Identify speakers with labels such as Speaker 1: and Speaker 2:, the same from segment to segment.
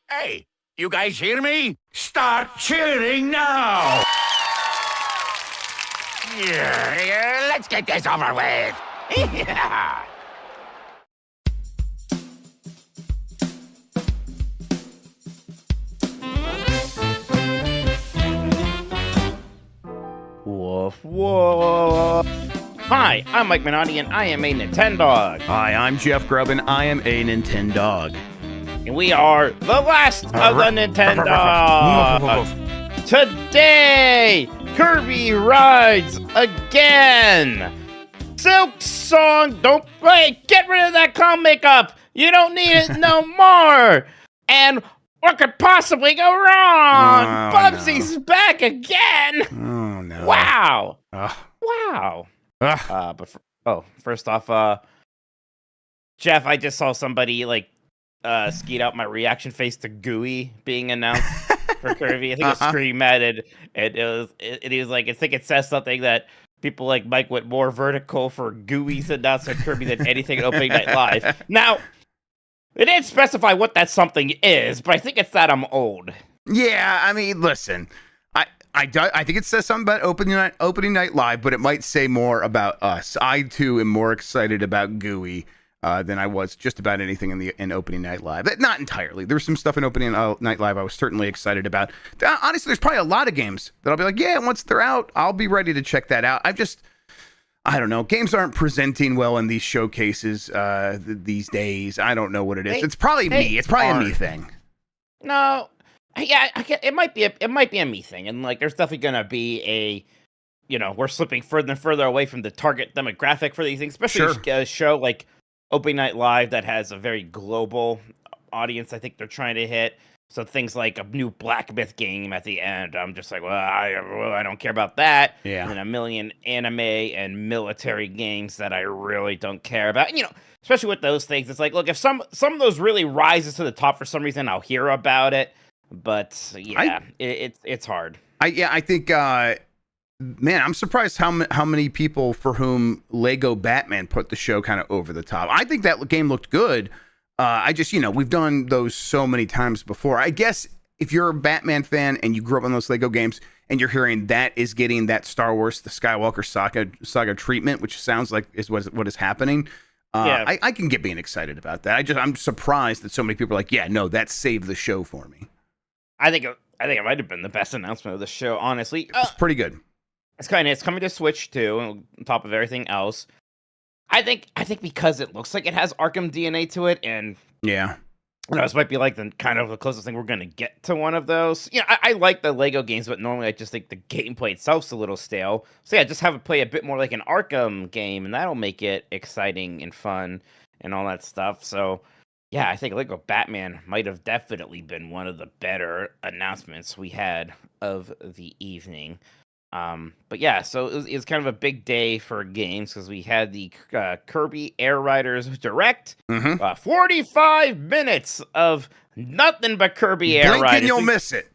Speaker 1: Hey, you guys hear me? Start cheering now! Yeah, let's get this over with. Yeah.
Speaker 2: Woof woof. Hi, I'm Mike Minotti, and I am a Nintendog.
Speaker 3: Hi, I'm Jeff Grubb, and I am a Nintendog.
Speaker 2: And we are the last of the Nintendogs. Today, Kirby rides again. Silk Song, don't play. Get rid of that clown makeup. You don't need it no more. And what could possibly go wrong? Bubsy's back again.
Speaker 3: Oh, no.
Speaker 2: Wow. Wow. First off, Jeff, I just saw somebody skeet out my reaction face to Gooey being announced for Kirby. I think it was Scream added, and it was like, I think it says something that people like Mike went more vertical for Gooey's announcement Kirby than anything at Opening Night Live. Now, it didn't specify what that something is, but I think it's that I'm old.
Speaker 3: Yeah, I mean, listen, I think it says something about opening night live, but it might say more about us. I too am more excited about Gooey than I was just about anything in opening night live. Not entirely. There's some stuff in opening night live I was certainly excited about. Honestly, there's probably a lot of games that I'll be like, yeah, once they're out, I'll be ready to check that out. I don't know. Games aren't presenting well in these showcases these days. I don't know what it is. It's probably me. It's probably a me thing.
Speaker 2: No. Yeah, it might be a me thing, and there's definitely gonna be we're slipping further and further away from the target demographic for these things, especially a show like Opening Night Live that has a very global audience. I think they're trying to hit. So things like a new Black Myth game at the end, I'm just like, well, I don't care about that.
Speaker 3: Yeah.
Speaker 2: And a million anime and military games that I really don't care about. And, especially with those things, it's like, look, if some of those really rises to the top for some reason, I'll hear about it. But yeah, it's hard.
Speaker 3: I think, man, I'm surprised how many people for whom Lego Batman put the show kind of over the top. I think that game looked good. I just, we've done those so many times before. I guess if you're a Batman fan and you grew up on those Lego games and you're hearing that is getting that Star Wars, the Skywalker saga treatment, which sounds like is what is happening. I can get being excited about that. I'm surprised that so many people are like, yeah, no, that saved the show for me.
Speaker 2: I think it might have been the best announcement of the show, honestly.
Speaker 3: It's pretty good. It's
Speaker 2: coming to Switch too, on top of everything else. I think because it looks like it has Arkham DNA to it, and
Speaker 3: yeah,
Speaker 2: this might be like the kind of the closest thing we're gonna get to one of those. I like the Lego games, but normally I just think the gameplay itself's a little stale. So yeah, just have it play a bit more like an Arkham game, and that'll make it exciting and fun and all that stuff. So yeah, I think Lego Batman might have definitely been one of the better announcements we had of the evening. But yeah, so it was kind of a big day for games because we had the Kirby Air Riders Direct. 45 minutes of nothing but Kirby Air Riders.
Speaker 3: Blink and you'll miss it.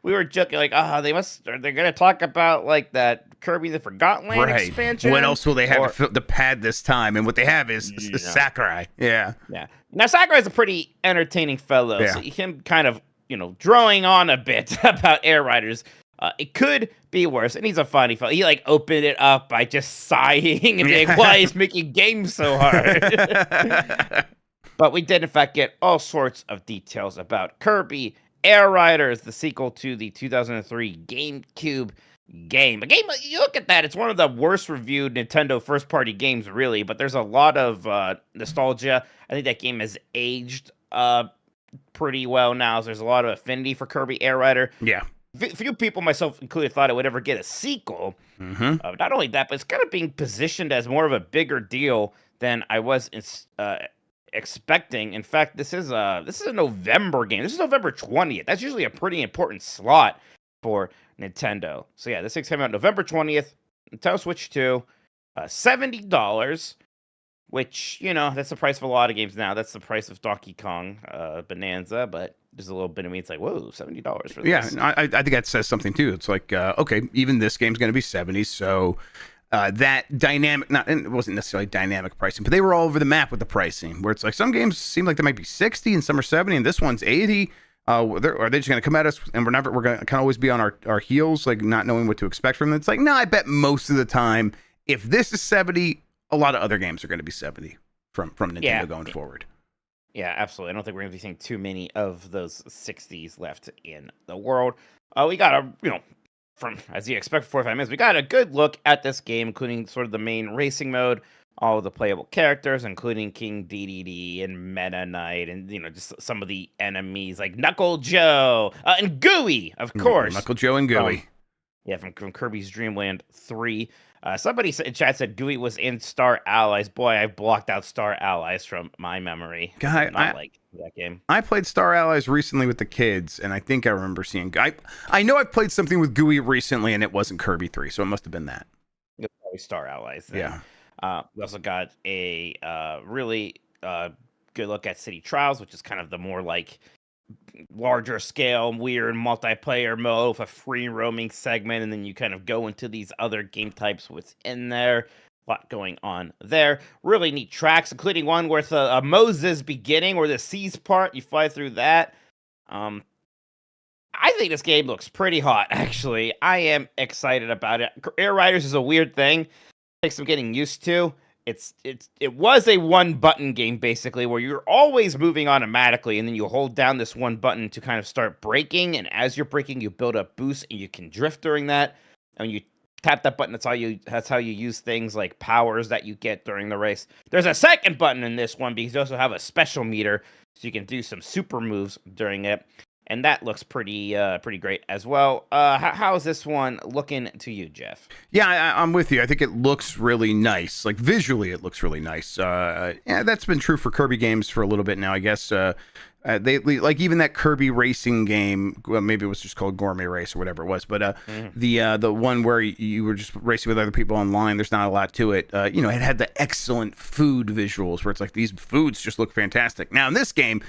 Speaker 2: We were joking they're gonna talk about that Kirby the Forgotten Land expansion.
Speaker 3: What else will they have to pad this time? And what they have is Sakurai. Yeah.
Speaker 2: Now Sakurai's a pretty entertaining fellow.
Speaker 3: Yeah.
Speaker 2: So him kind of drawing on a bit about Air Riders. It could be worse, and he's a funny fellow. He opened it up by just sighing and being, why is making games so hard? But we did in fact get all sorts of details about Kirby Air Riders, the sequel to the 2003 GameCube game. A game, you look at that, it's one of the worst reviewed Nintendo first-party games, really, but there's a lot of nostalgia. I think that game has aged pretty well now, so there's a lot of affinity for Kirby Air Rider.
Speaker 3: Yeah.
Speaker 2: Few people, myself included, thought it would ever get a sequel. Not only that, but it's kind of being positioned as more of a bigger deal than I was expecting. In fact, this is a November game. This is November 20th. That's usually a pretty important slot for Nintendo. So yeah, this thing's coming out November 20th. Nintendo Switch 2, $70. Which, that's the price of a lot of games now. That's the price of Donkey Kong Bonanza, but there's a little bit of me. It's like, whoa, $70 for this.
Speaker 3: Yeah, I think that says something too. It's like, okay, even this game's going to be $70, so that dynamic, and it wasn't necessarily dynamic pricing, but they were all over the map with the pricing, where it's like some games seem like they might be 60 and some are 70 and this one's 80. Are they just going to come at us and we're going to kind of always be on our heels, like not knowing what to expect from them? It's like, no, I bet most of the time, if this is 70, a lot of other games are going to be 70 from Nintendo going forward.
Speaker 2: Yeah, absolutely. I don't think we're going to be seeing too many of those 60s left in the world. We got from, as you expect, for 45 minutes, we got a good look at this game, including sort of the main racing mode, all of the playable characters, including King DDD and Meta Knight, and just some of the enemies like Knuckle Joe and Gooey, of course.
Speaker 3: Knuckle Joe and Gooey.
Speaker 2: From Kirby's Dream Land 3. Somebody in chat said Gooey was in Star Allies. Boy, I blocked out Star Allies from my memory.
Speaker 3: Guy, I
Speaker 2: like that game.
Speaker 3: I played Star Allies recently with the kids, and I think I remember seeing. I know I've played something with Gooey recently, and it wasn't Kirby 3, so it must have been that.
Speaker 2: It was probably Star Allies. Then.
Speaker 3: Yeah.
Speaker 2: We also got a really good look at City Trials, which is kind of the more like larger scale, weird multiplayer mode with a free roaming segment, and then you kind of go into these other game types within there. A lot going on there. Really neat tracks, including one with a Moses beginning, where the seas part, you fly through that. I think this game looks pretty hot, actually. I am excited about it. Air Riders is a weird thing. It takes some getting used to. It was a one button game basically, where you're always moving automatically, and then you hold down this one button to kind of start braking, and as you're braking, you build up boost, and you can drift during that. And you tap that button, that's how you use things like powers that you get during the race. There's a second button in this one because you also have a special meter, so you can do some super moves during it. And that looks pretty great as well. How is this one looking to you, Jeff?
Speaker 3: Yeah, I'm with you. I think it looks really nice. Like visually, it looks really nice. Yeah, that's been true for Kirby games for a little bit now, I guess. They like even that Kirby racing game. Well, maybe it was just called Gourmet Race or whatever it was. But the one where you were just racing with other people online, there's not a lot to it. It had the excellent food visuals where it's like these foods just look fantastic. Now in this game,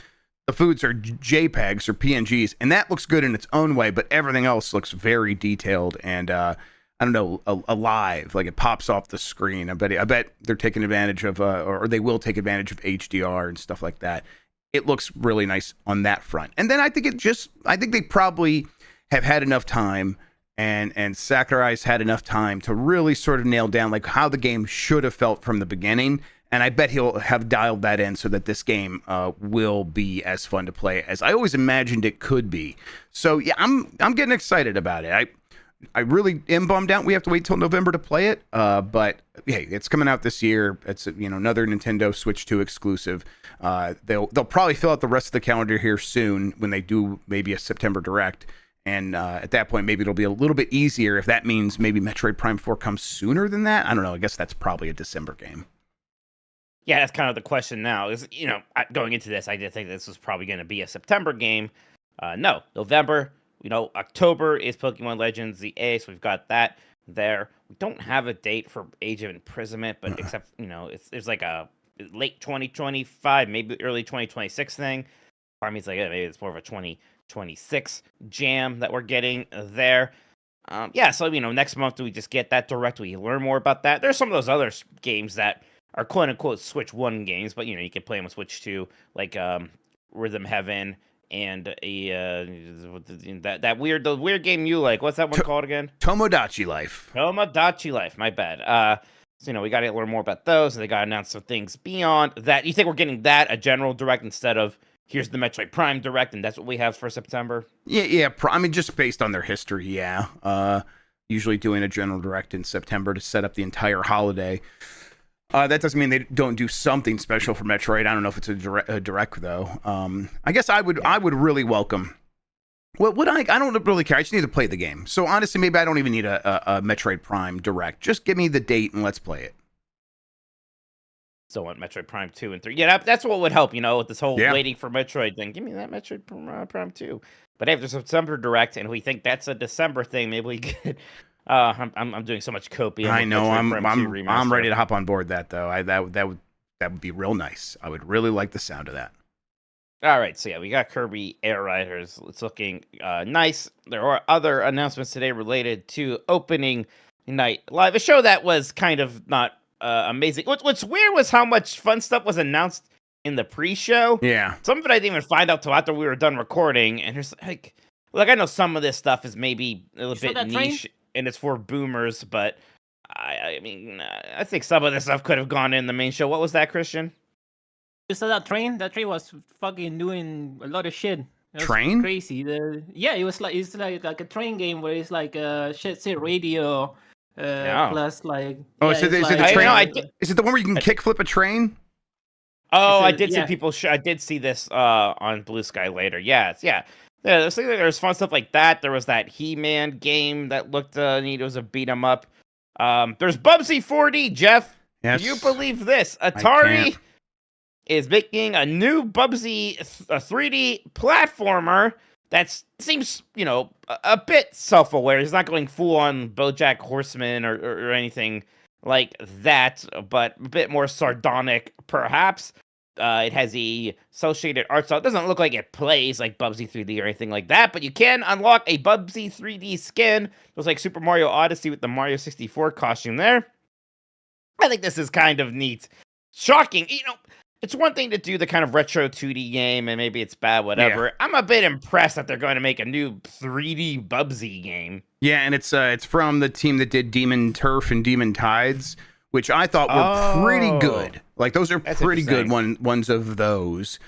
Speaker 3: the foods are JPEGs or PNGs, and that looks good in its own way, but everything else looks very detailed and I don't know, alive. Like it pops off the screen. I bet they're taking advantage of, or they will take advantage of HDR and stuff like that. It looks really nice on that front. And then I think they probably have had enough time, and Sakurai's had enough time to really sort of nail down like how the game should have felt from the beginning. And I bet he'll have dialed that in so that this game will be as fun to play as I always imagined it could be. So yeah, I'm getting excited about it. I really am bummed out we have to wait till November to play it. But hey, it's coming out this year. It's another Nintendo Switch 2 exclusive. They'll probably fill out the rest of the calendar here soon when they do maybe a September Direct. And at that point, maybe it'll be a little bit easier if that means maybe Metroid Prime 4 comes sooner than that. I don't know. I guess that's probably a December game.
Speaker 2: Yeah, that's kind of the question now. Is going into this, I did think this was probably going to be a September game. No, November. October is Pokemon Legends the Ace. We've got that there. We don't have a date for Age of Imprisonment, but except it's like a late 2025, maybe early 2026 thing. Part of me's like maybe it's more of a 2026 jam that we're getting there. So next month do we just get that direct? We learn more about that. There's some of those other games that are quote unquote Switch 1 games, but you can play them with Switch 2, like Rhythm Heaven and the weird game you like. What's that one called again?
Speaker 3: Tomodachi Life.
Speaker 2: Tomodachi Life. My bad. We got to learn more about those, and they got to announce some things beyond that. You think we're getting that a general direct instead of here's the Metroid Prime direct, and that's what we have for September?
Speaker 3: Yeah. I mean, just based on their history, yeah. Usually doing a general direct in September to set up the entire holiday. That doesn't mean they don't do something special for Metroid. I don't know if it's a direct though. I guess I would really welcome. Well, I don't really care. I just need to play the game. So honestly, maybe I don't even need a Metroid Prime direct. Just give me the date and let's play it.
Speaker 2: So want Metroid Prime 2 and 3. Yeah, that's what would help, with this whole waiting for Metroid thing. Give me that Metroid Prime 2. But after September direct, and we think that's a December thing, maybe we could. I'm doing so much copium.
Speaker 3: I know. I'm ready to hop on board that though. That would be real nice. I would really like the sound of that.
Speaker 2: All right, so yeah, we got Kirby Air Riders. It's looking nice. There are other announcements today related to opening Night Live, a show that was kind of not amazing. What's weird was how much fun stuff was announced in the pre-show.
Speaker 3: Yeah.
Speaker 2: Some of it I didn't even find out till after we were done recording, and there's like I know some of this stuff is maybe a little bit niche and it's for boomers, but I mean, I think some of this stuff could have gone in the main show. What was that, Christian?
Speaker 4: You saw that train? That train was fucking doing a lot of shit. It was
Speaker 3: Train?
Speaker 4: crazy. It's like a train game where it's like shit say radio plus like.
Speaker 3: Oh,
Speaker 4: yeah,
Speaker 3: is it the train? Is it the one where you can kickflip a train?
Speaker 2: Oh, I did see people. I did see this on Blue Sky later. Yeah. There's fun stuff like that. There was that He-Man game that looked neat. It was a beat 'em up. There's Bubsy 4D. Jeff,
Speaker 3: yes.
Speaker 2: Can you believe this? Atari is making a new Bubsy 3D platformer that seems, a bit self-aware. He's not going full-on BoJack Horseman or anything like that, but a bit more sardonic, perhaps. It has a cel-shaded art style. It doesn't look like it plays like Bubsy 3D or anything like that, but you can unlock a Bubsy 3D skin. It looks like Super Mario Odyssey with the Mario 64 costume there. I think this is kind of neat. Shocking. It's one thing to do the kind of retro 2D game, and maybe it's bad, whatever. Yeah. I'm a bit impressed that they're going to make a new 3D Bubsy game.
Speaker 3: Yeah, and it's from the team that did Demon Turf and Demon Tides, which I thought were pretty good. Like, those are pretty good ones of those.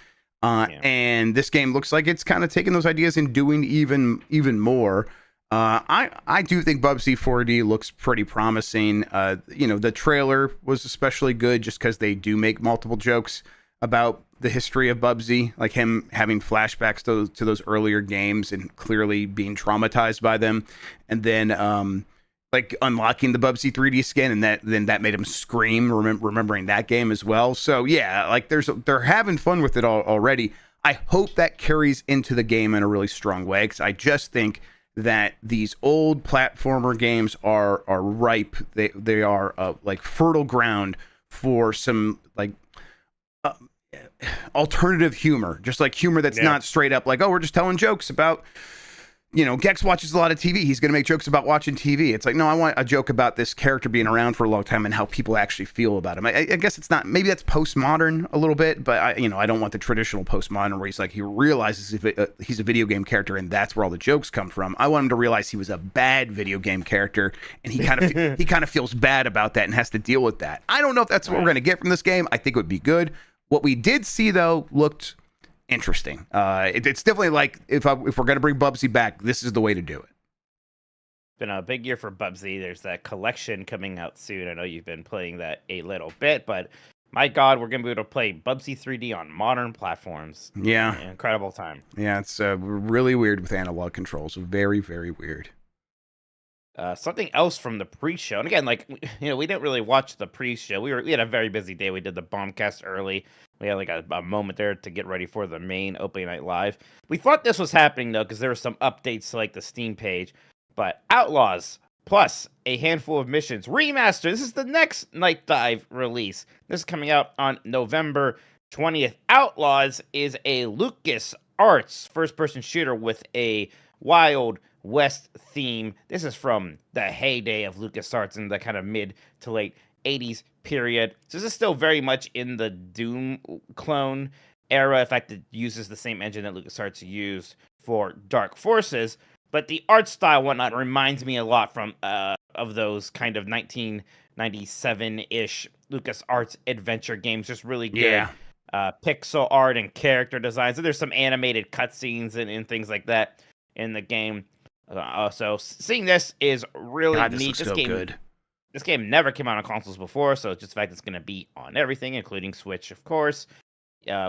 Speaker 3: And this game looks like it's kind of taking those ideas and doing even more. I do think Bubsy 4D looks pretty promising. The trailer was especially good just because they do make multiple jokes about the history of Bubsy, like him having flashbacks to those earlier games and clearly being traumatized by them, and then like unlocking the Bubsy 3D skin, and that made him scream, remembering that game as well. So yeah, like they're having fun with it already. I hope that carries into the game in a really strong way, because I just think that these old platformer games are ripe. They are like fertile ground for some like alternative humor, just like humor that's not straight up like, oh, we're just telling jokes about, Gex watches a lot of TV. He's going to make jokes about watching TV. It's like, no, I want a joke about this character being around for a long time and how people actually feel about him. I guess it's not, maybe that's postmodern a little bit, but I don't want the traditional postmodern where he's like, he realizes he's a video game character and that's where all the jokes come from. I want him to realize he was a bad video game character, and he kind of feels bad about that and has to deal with that. I don't know if that's what we're going to get from this game. I think it would be good. What we did see, though, looked interesting. It's definitely like, if we're going to bring Bubsy back, this is the way to do it.
Speaker 2: Been a big year for Bubsy. There's that collection coming out soon. I know you've been playing that a little bit, but my God, we're going to be able to play Bubsy 3D on modern platforms.
Speaker 3: Yeah.
Speaker 2: Incredible time.
Speaker 3: Yeah, it's really weird with analog controls. Very, very weird.
Speaker 2: Something else from the pre-show, and again, like, we didn't really watch the pre-show. We had a very busy day. We did the Bombcast early. We had like a moment there to get ready for the main opening night live. We thought this was happening though, because there were some updates to like the Steam page. But Outlaws plus a handful of missions remaster. This is the next Night Dive release. This is coming out on November 20th. Outlaws is a LucasArts first-person shooter with a Wild West theme. This is from the heyday of LucasArts in the kind of mid to late 80s period. So this is still very much in the Doom clone era. In fact, it uses the same engine that LucasArts used for Dark Forces, but the art style, whatnot, reminds me a lot from of those kind of 1997-ish LucasArts adventure games. Just really good pixel art and character design. So there's some animated cutscenes and things like that in the game. So seeing this is really neat.
Speaker 3: This game good.
Speaker 2: This game never came out on consoles before, so just the fact it's going to be on everything, including Switch, of course.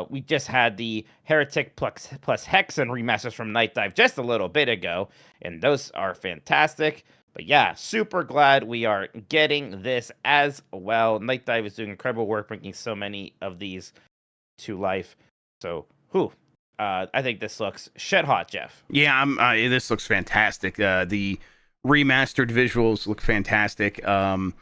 Speaker 2: We just had the Heretic plus Hexen remasters from Night Dive just a little bit ago, and those are fantastic. But yeah, super glad we are getting this as well. Night Dive is doing incredible work bringing so many of these to life. So, I think this looks shit hot, Jeff.
Speaker 3: Yeah, this looks fantastic. The remastered visuals look fantastic. And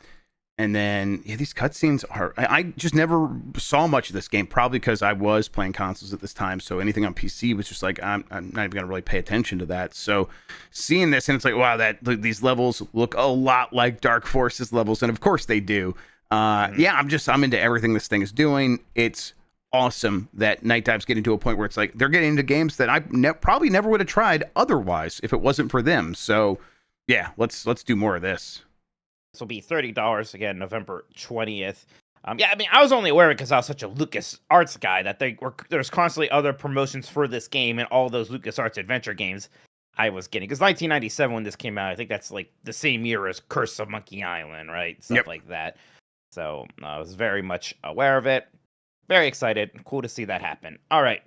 Speaker 3: And then these cutscenes are. I just never saw much of this game, probably because I was playing consoles at this time. So anything on PC was just like I'm not even gonna really pay attention to that. So seeing this and it's like, wow, these levels look a lot like Dark Forces levels, and of course they do. Yeah, I'm into everything this thing is doing. It's awesome that Night Dive's getting to a point where it's like they're getting into games that I probably never would have tried otherwise if it wasn't for them. So yeah, let's do more of this.
Speaker 2: This will be $30 again, November 20th. Yeah, I mean, I was only aware of it because I was such a LucasArts guy that there's constantly other promotions for this game and all those LucasArts adventure games I was getting. Because 1997 when this came out, I think that's like the same year as Curse of Monkey Island, right? Stuff like that. So I was very much aware of it. Very excited. Cool to see that happen. All right.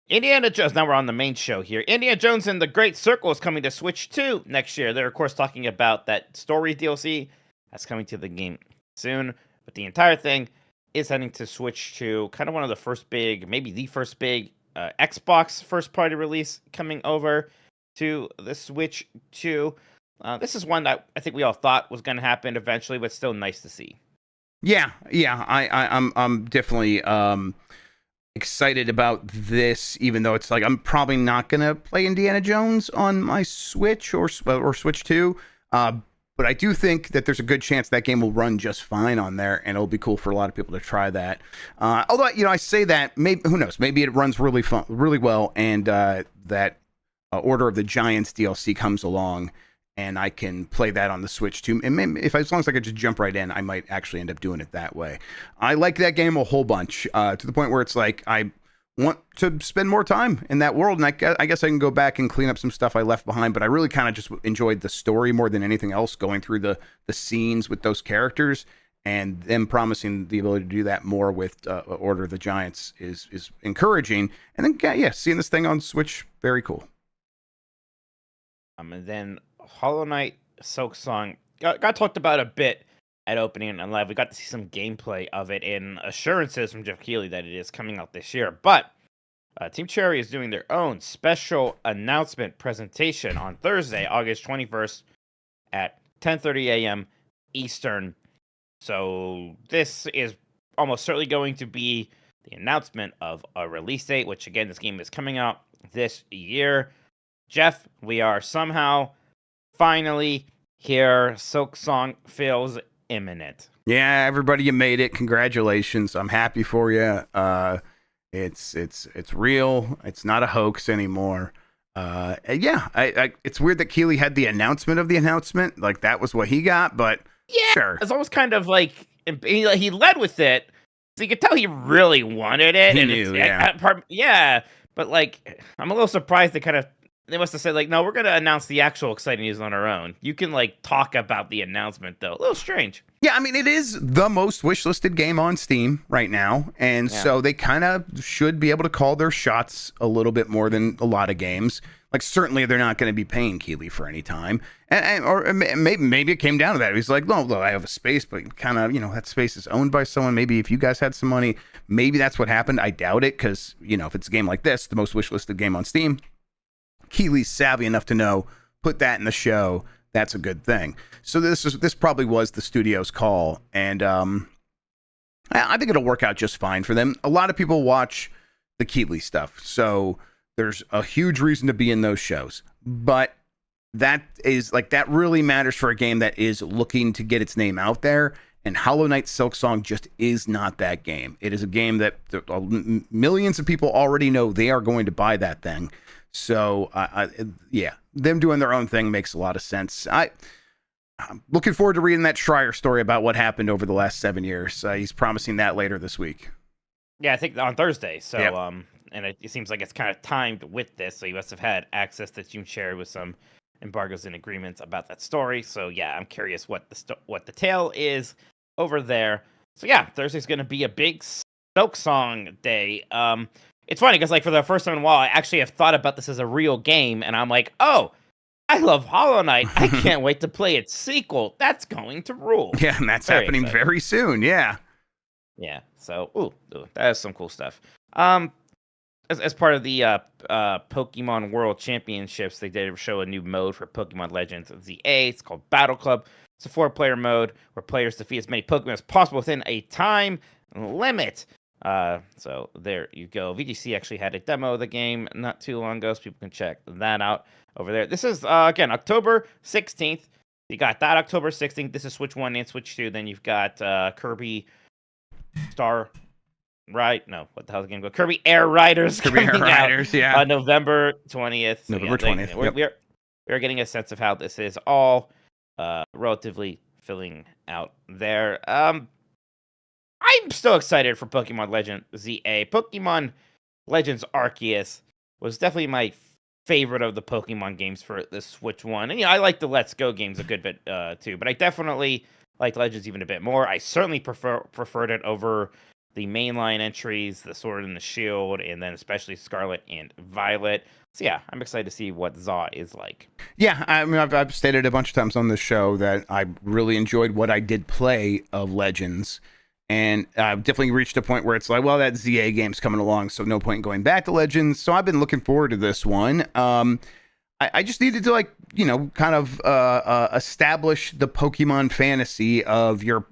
Speaker 2: Indiana Jones. Now we're on the main show here. Indiana Jones and the Great Circle is coming to Switch 2 next year. They're, of course, talking about that story DLC that's coming to the game soon. But the entire thing is heading to Switch 2. Kind of one of the first big, maybe the first big Xbox first-party release coming over to the Switch 2. This is one that I think we all thought was going to happen eventually, but still nice to see.
Speaker 3: Yeah. I'm definitely excited about this, even though it's like I'm probably not gonna play Indiana Jones on my Switch or Switch 2. But I do think that there's a good chance that game will run just fine on there, and it'll be cool for a lot of people to try that. Although I say that, maybe who knows? Maybe it runs really well, and that Order of the Giants DLC comes along, and I can play that on the Switch too. And maybe as long as I could just jump right in, I might actually end up doing it that way. I like that game a whole bunch, to the point where it's like I want to spend more time in that world. And I guess I can go back and clean up some stuff I left behind. But I really kind of just enjoyed the story more than anything else, going through the scenes with those characters, and them promising the ability to do that more with Order of the Giants is encouraging. And then seeing this thing on Switch, very cool.
Speaker 2: And then Hollow Knight Silksong got talked about a bit at opening and live. We got to see some gameplay of it and assurances from Jeff Keighley that it is coming out this year. But Team Cherry is doing their own special announcement presentation on Thursday, August 21st at 10:30 a.m. Eastern. So this is almost certainly going to be the announcement of a release date, which again, this game is coming out this year. Jeff, we are somehow finally here. Silksong feels imminent.
Speaker 3: Yeah, everybody, you made it. Congratulations. I'm happy for you. It's real. It's not a hoax anymore. It's weird that Keighley had the announcement of the announcement. Like that was what he got, but
Speaker 2: yeah,
Speaker 3: sure.
Speaker 2: It's almost kind of like he led with it. So you could tell he really wanted it.
Speaker 3: He knew,
Speaker 2: but like I'm a little surprised they must have said, like, no, we're going to announce the actual exciting news on our own. You can, like, talk about the announcement, though. A little strange.
Speaker 3: Yeah, I mean, it is the most wishlisted game on Steam right now. And so they kind of should be able to call their shots a little bit more than a lot of games. Like, certainly they're not going to be paying Keighley for any time. Or maybe it came down to that. He's like, no, I have a space, but kind of, that space is owned by someone. Maybe if you guys had some money, maybe that's what happened. I doubt it, because, if it's a game like this, the most wishlisted game on Steam, Keighley's savvy enough to know, put that in the show. That's a good thing. So this probably was the studio's call, and I think it'll work out just fine for them. A lot of people watch the Keighley stuff, so there's a huge reason to be in those shows. But that really matters for a game that is looking to get its name out there. And Hollow Knight Silksong just is not that game. It is a game that millions of people already know they are going to buy that thing. So, them doing their own thing makes a lot of sense. I'm looking forward to reading that Schreier story about what happened over the last 7 years. He's promising that later this week.
Speaker 2: Yeah, I think on Thursday. So, and it seems like it's kind of timed with this. So you must have had access to Team Cherry with some embargoes and agreements about that story. So yeah, I'm curious what the tale is over there. So yeah, Thursday's going to be a big Silksong day. It's funny because, like, for the first time in a while, I actually have thought about this as a real game, and I'm like, oh, I love Hollow Knight. I can't wait to play its sequel. That's going to rule.
Speaker 3: Yeah, and that's happening very soon. Yeah.
Speaker 2: Yeah. So, ooh, that is some cool stuff. As part of the Pokemon World Championships, they did show a new mode for Pokemon Legends ZA. It's called Battle Club. It's a 4-player mode where players defeat as many Pokemon as possible within a time limit. So there you go. VGC actually had a demo of the game not too long ago, so people can check that out over there. This is, again, October 16th. You got that October 16th. This is Switch 1 and Switch 2. Then you've got Kirby Star... Right? No, what the hell is the game called? Kirby Air Riders.
Speaker 3: Kirby Air Riders, yeah.
Speaker 2: November 20th.
Speaker 3: November 20th.
Speaker 2: We're getting a sense of how this is all relatively filling out there. I'm still excited for Pokemon Legend ZA. Pokemon Legends Arceus was definitely my favorite of the Pokemon games for the Switch 1. And I like the Let's Go games a good bit too, but I definitely like Legends even a bit more. I certainly preferred it over the mainline entries, the Sword and the Shield, and then especially Scarlet and Violet. So yeah, I'm excited to see what ZA is like.
Speaker 3: Yeah, I mean, I've stated a bunch of times on this show that I really enjoyed what I did play of Legends, and I've definitely reached a point where it's like, well, that ZA game's coming along, so no point in going back to Legends. So I've been looking forward to this one. I just needed to, like, kind of establish the Pokemon fantasy of you're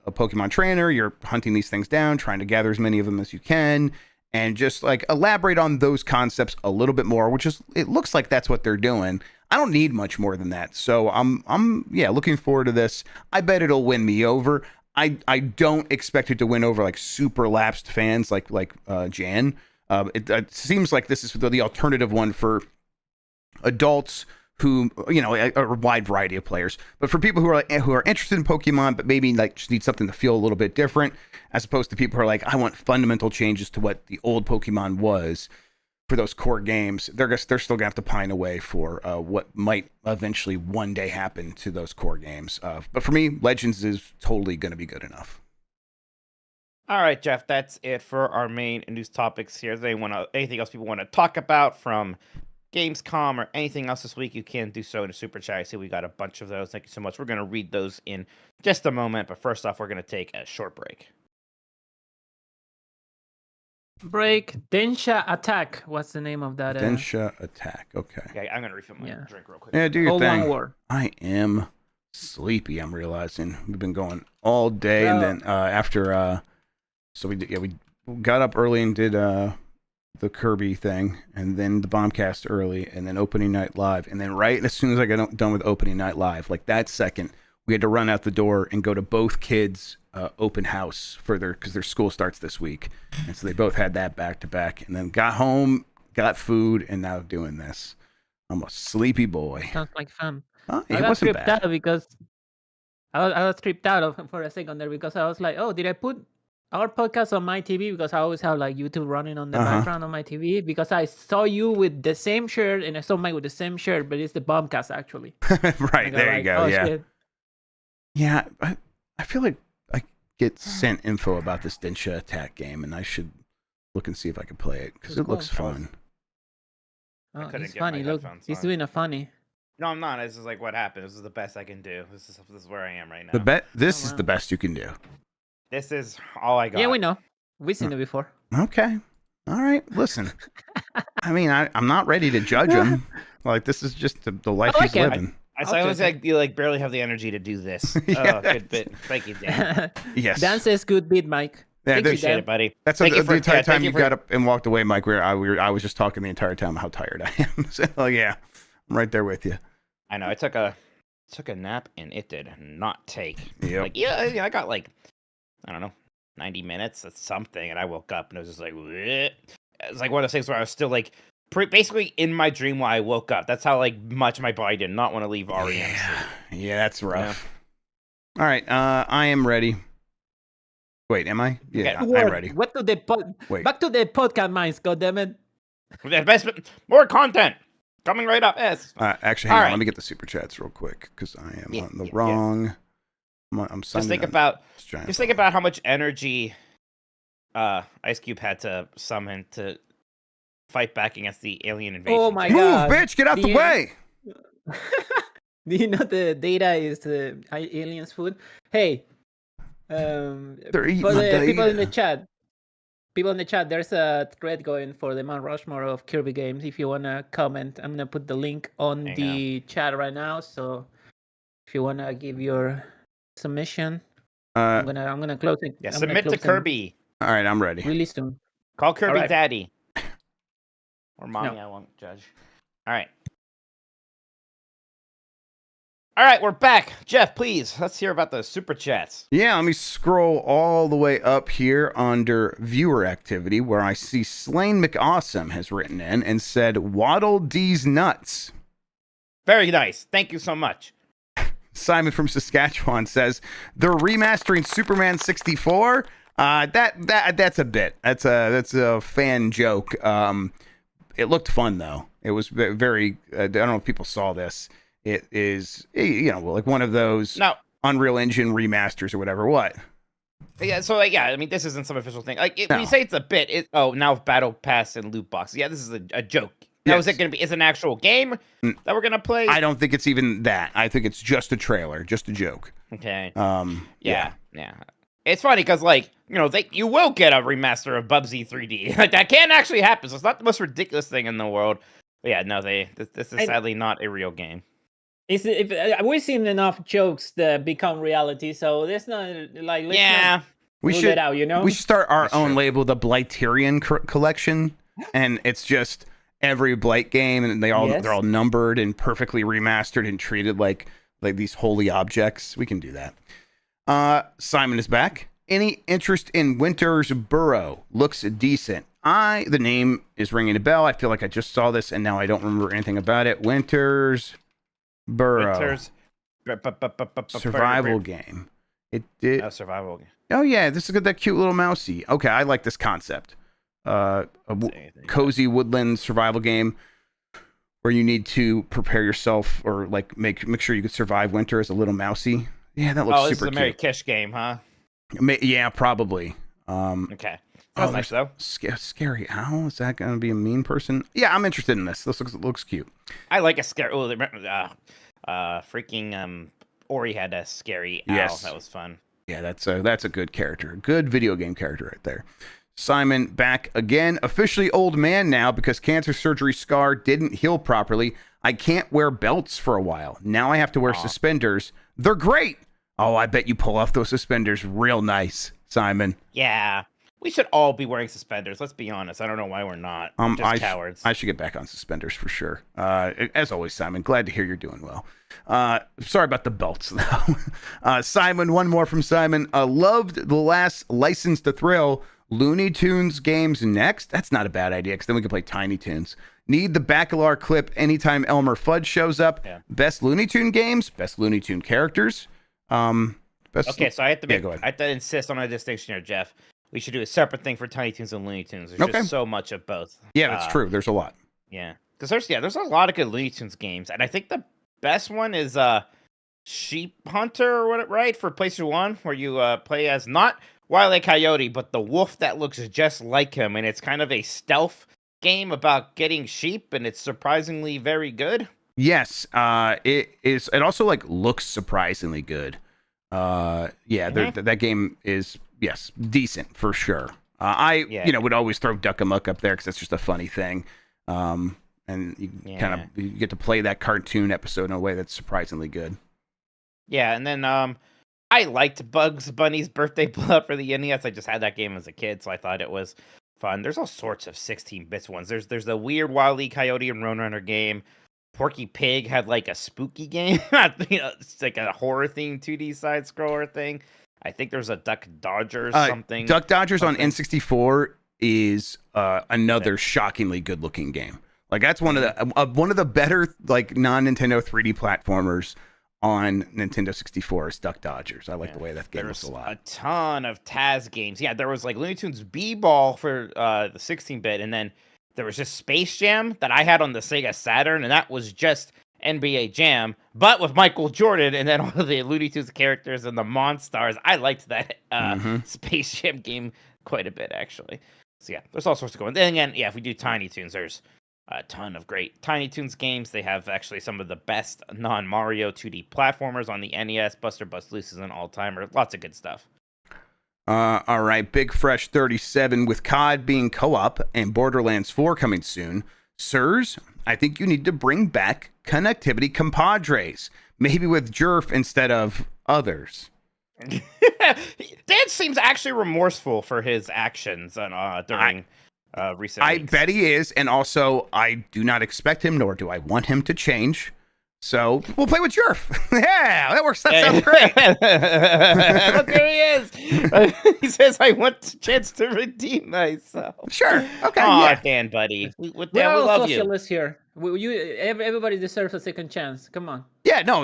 Speaker 3: a Pokemon trainer, you're hunting these things down, trying to gather as many of them as you can, and just like elaborate on those concepts a little bit more, which is, it looks like that's what they're doing. I don't need much more than that. So I'm looking forward to this. I bet it'll win me over. I don't expect it to win over like super lapsed fans like Jan. It seems like this is the alternative one for adults who, a wide variety of players, but for people who are interested in Pokemon, but maybe like just need something to feel a little bit different, as opposed to people who are like, I want fundamental changes to what the old Pokemon was for those core games. They're still gonna have to pine away for what might eventually one day happen to those core games. But for me, Legends is totally gonna be good enough.
Speaker 2: All right, Jeff, that's it for our main news topics here. Is there anything else people want to talk about from Gamescom or anything else this week? You can do so in a super chat. I see we got a bunch of those. Thank you so much. We're going to read those in just a moment, but first off, we're going to take a short break.
Speaker 4: Densha Attack. What's the name of that?
Speaker 3: Densha Attack. Okay.
Speaker 2: Okay, I'm going to refill my drink real quick.
Speaker 3: Yeah, do your
Speaker 4: all
Speaker 3: thing.
Speaker 4: one word.
Speaker 3: I am sleepy. I'm realizing we've been going all day, and then after so we got up early and did the Kirby thing, and then the Bombcast early, and then opening night live, and then right as soon as I got done with opening night live, like that second, we had to run out the door and go to both kids' open house because their school starts this week, and so they both had that back to back, and then got home, got food, and now doing this. I'm a sleepy boy.
Speaker 4: Sounds like fun.
Speaker 3: It
Speaker 4: I got
Speaker 3: wasn't
Speaker 4: tripped
Speaker 3: bad.
Speaker 4: out because I was tripped out for a second there because I was like, oh, did I put our podcast on my TV? Because I always have like YouTube running on the background on my TV, because I saw you with the same shirt and I saw Mike with the same shirt, but it's the Bombcast actually.
Speaker 3: Right, there you go.
Speaker 4: Oh,
Speaker 3: yeah.
Speaker 4: shit.
Speaker 3: Yeah, I feel like I get sent info about this Densha Attack game, and I should look and see if I can play it, because it looks fun.
Speaker 4: Oh, he's funny. Look, he's doing a funny.
Speaker 2: No, I'm not. This is like what happened. This is the best I can do. This is where I am right now.
Speaker 3: This is the best you can do.
Speaker 2: This is all I got.
Speaker 4: Yeah, we know. We've seen it before.
Speaker 3: Okay. All right. Listen, I mean, I'm not ready to judge him. Like, this is just the life he's living.
Speaker 2: I always you like barely have the energy to do this.
Speaker 3: Yeah,
Speaker 2: good bit. Thank you, Dan.
Speaker 3: Yes.
Speaker 4: Dan says good bit, Mike.
Speaker 3: Yeah,
Speaker 2: appreciate it, buddy.
Speaker 3: That's the entire time you got up and walked away, Mike. I was just talking the entire time how tired I am. So yeah, I'm right there with you.
Speaker 2: I know. I took a nap and it did not take.
Speaker 3: Yep.
Speaker 2: Like I got like, I don't know, 90 minutes. That's something, and I woke up and it was just like, bleh. It was like one of those things where I was still like, basically in my dream while I woke up. That's how like much my body did not want to leave REM.
Speaker 3: Yeah, that's rough. Yeah. All right, I am ready. Wait, am I? Yeah, I'm ready.
Speaker 4: Back to the podcast, minds, goddammit.
Speaker 2: More content coming right up. Yes.
Speaker 3: Actually, hang on. Let me get the super chats real quick because I am on the wrong. I'm
Speaker 2: just think about how much energy Ice Cube had to summon to fight back against the alien invasion.
Speaker 4: Oh my god!
Speaker 3: Move, bitch! Get out the way!
Speaker 4: Do you know the data is the aliens' food? Hey, people in the chat. People in the chat, there's a thread going for the Mount Rushmore of Kirby games. If you want to comment, I'm going to put the link on the chat right now. So If you wanna give your submission, I'm gonna close it.
Speaker 2: Yeah,
Speaker 4: I'm gonna
Speaker 2: submit to
Speaker 4: close them
Speaker 3: all
Speaker 2: Kirby.
Speaker 3: right, I'm ready.
Speaker 4: really soon.
Speaker 2: Call Kirby
Speaker 4: right.
Speaker 2: Daddy. Or Mommy,
Speaker 4: No.
Speaker 2: I won't judge. All right. All right, we're back. Jeff, please, let's hear about the Super Chats.
Speaker 3: Yeah, let me scroll all the way up here under viewer activity where I see Slain McAwesome has written in and said, Waddle D's nuts.
Speaker 2: Very nice. Thank you so much.
Speaker 3: Simon from Saskatchewan says, they're remastering Superman 64. That's a bit. That's a fan joke. It looked fun though. It was very. I don't know if people saw this. It is, like one of those Unreal Engine remasters or whatever. What?
Speaker 2: Yeah. So I mean, this isn't some official thing. When you say it's a bit, now Battle Pass and loot box. Yeah, this is a joke. Now, is it going to be? Is it an actual game that we're going to play?
Speaker 3: I don't think it's even that. I think it's just a trailer, just a joke.
Speaker 2: Okay.
Speaker 3: Yeah.
Speaker 2: It's funny because, you will get a remaster of Bubsy 3D. That can actually happen. So it's not the most ridiculous thing in the world. But yeah, no, this is sadly not a real game.
Speaker 4: We've seen enough jokes that become reality, so there's not like
Speaker 3: we should
Speaker 4: it out,
Speaker 3: we should start our own label, the Blighterian collection, and it's just every Blight game, and they're all numbered and perfectly remastered and treated like these holy objects. We can do that. Simon is back. Any interest in Winter's Burrow? Looks decent. The name is ringing a bell. I feel like I just saw this and now I don't remember anything about it. Winter's Burrow. Survival game. It did.
Speaker 2: A survival game.
Speaker 3: Oh yeah, this is that cute little mousey. Okay, I like this concept. Cozy woodland survival game where you need to prepare yourself or make sure you could survive winter as a little mousey. Yeah, that looks super cute.
Speaker 2: This is a Mary Kish game, huh?
Speaker 3: Yeah, probably.
Speaker 2: Okay. That's nice though.
Speaker 3: Scary owl? Is that going to be a mean person? Yeah, I'm interested in this. This looks cute.
Speaker 2: I like a scary. Oh, freaking Ori had a scary owl.
Speaker 3: Yes.
Speaker 2: That was fun.
Speaker 3: Yeah, that's a good character. Good video game character right there. Simon back again. Officially old man now because cancer surgery scar didn't heal properly. I can't wear belts for a while. Now I have to wear suspenders. They're great. Oh, I bet you pull off those suspenders real nice, Simon.
Speaker 2: Yeah. We should all be wearing suspenders. Let's be honest. I don't know why we're not. Just cowards.
Speaker 3: I should get back on suspenders for sure. As always, Simon, glad to hear you're doing well. Sorry about the belts, though. Simon, one more from Simon. Loved the last License to Thrill. Looney Tunes games next? That's not a bad idea, because then we can play Tiny Toons. Need the Bacalar clip anytime Elmer Fudd shows up. Yeah. Best Looney Tune games, best Looney Tune characters. So
Speaker 2: I have to insist on a distinction here, Jeff. We should do a separate thing for Tiny Toons and Looney Tunes. There's just so much of both.
Speaker 3: Yeah, that's true. There's a lot.
Speaker 2: Yeah, because there's a lot of good Looney Tunes games, and I think the best one is Sheep Hunter, right, for PlayStation 1, where you play as not Wile E. Coyote, but the wolf that looks just like him, and it's kind of a stealth game about getting sheep, and it's surprisingly very good.
Speaker 3: Yes, it is. It also looks surprisingly good. That game is decent for sure. I would always throw Duck Amuck up there because that's just a funny thing. And you you get to play that cartoon episode in a way that's surprisingly good. Yeah, and then
Speaker 2: I liked Bugs Bunny's Birthday Blowout for the NES. I just had that game as a kid, so I thought it was fun. There's all sorts of 16-bit ones. There's the weird Wile E. Coyote and Roadrunner game. Porky Pig had a spooky game. It's like a horror themed 2D side scroller thing. I think there's a Duck Dodgers something.
Speaker 3: Duck Dodgers on N64 is another shockingly good looking game. That's one of the better non-Nintendo 3D platformers on Nintendo 64 is Duck Dodgers. I like the way that game looks a lot.
Speaker 2: A ton of Taz games. Yeah, there was Looney Tunes B-Ball for the 16-bit, and then there was just Space Jam that I had on the Sega Saturn, and that was just NBA Jam, but with Michael Jordan and then all the Looney Tunes characters and the Monstars. I liked that Space Jam game quite a bit, actually. So yeah, there's all sorts of going. Then again, if we do Tiny Toons, there's a ton of great Tiny Toons games. They have actually some of the best non-Mario 2D platformers on the NES. Buster Bust Loose is an all-timer. Lots of good stuff.
Speaker 3: All right, Big Fresh 37 with COD being co-op and Borderlands 4 coming soon. Sirs, I think you need to bring back connectivity compadres, maybe with Jerf instead of others.
Speaker 2: Dan seems actually remorseful for his actions during recent
Speaker 3: I
Speaker 2: weeks.
Speaker 3: bet he is, and also I do not expect him, nor do I want him to change. So we'll play with Jerf. Yeah, that works. That sounds great.
Speaker 2: Look, there he is. He says, "I want a chance to redeem myself."
Speaker 3: Sure. Okay.
Speaker 2: Aw,
Speaker 3: Yeah.
Speaker 2: Dan, buddy. We
Speaker 4: We're all
Speaker 2: love you.
Speaker 4: socialists here. Everybody deserves a second chance. Come on.
Speaker 3: Yeah. No.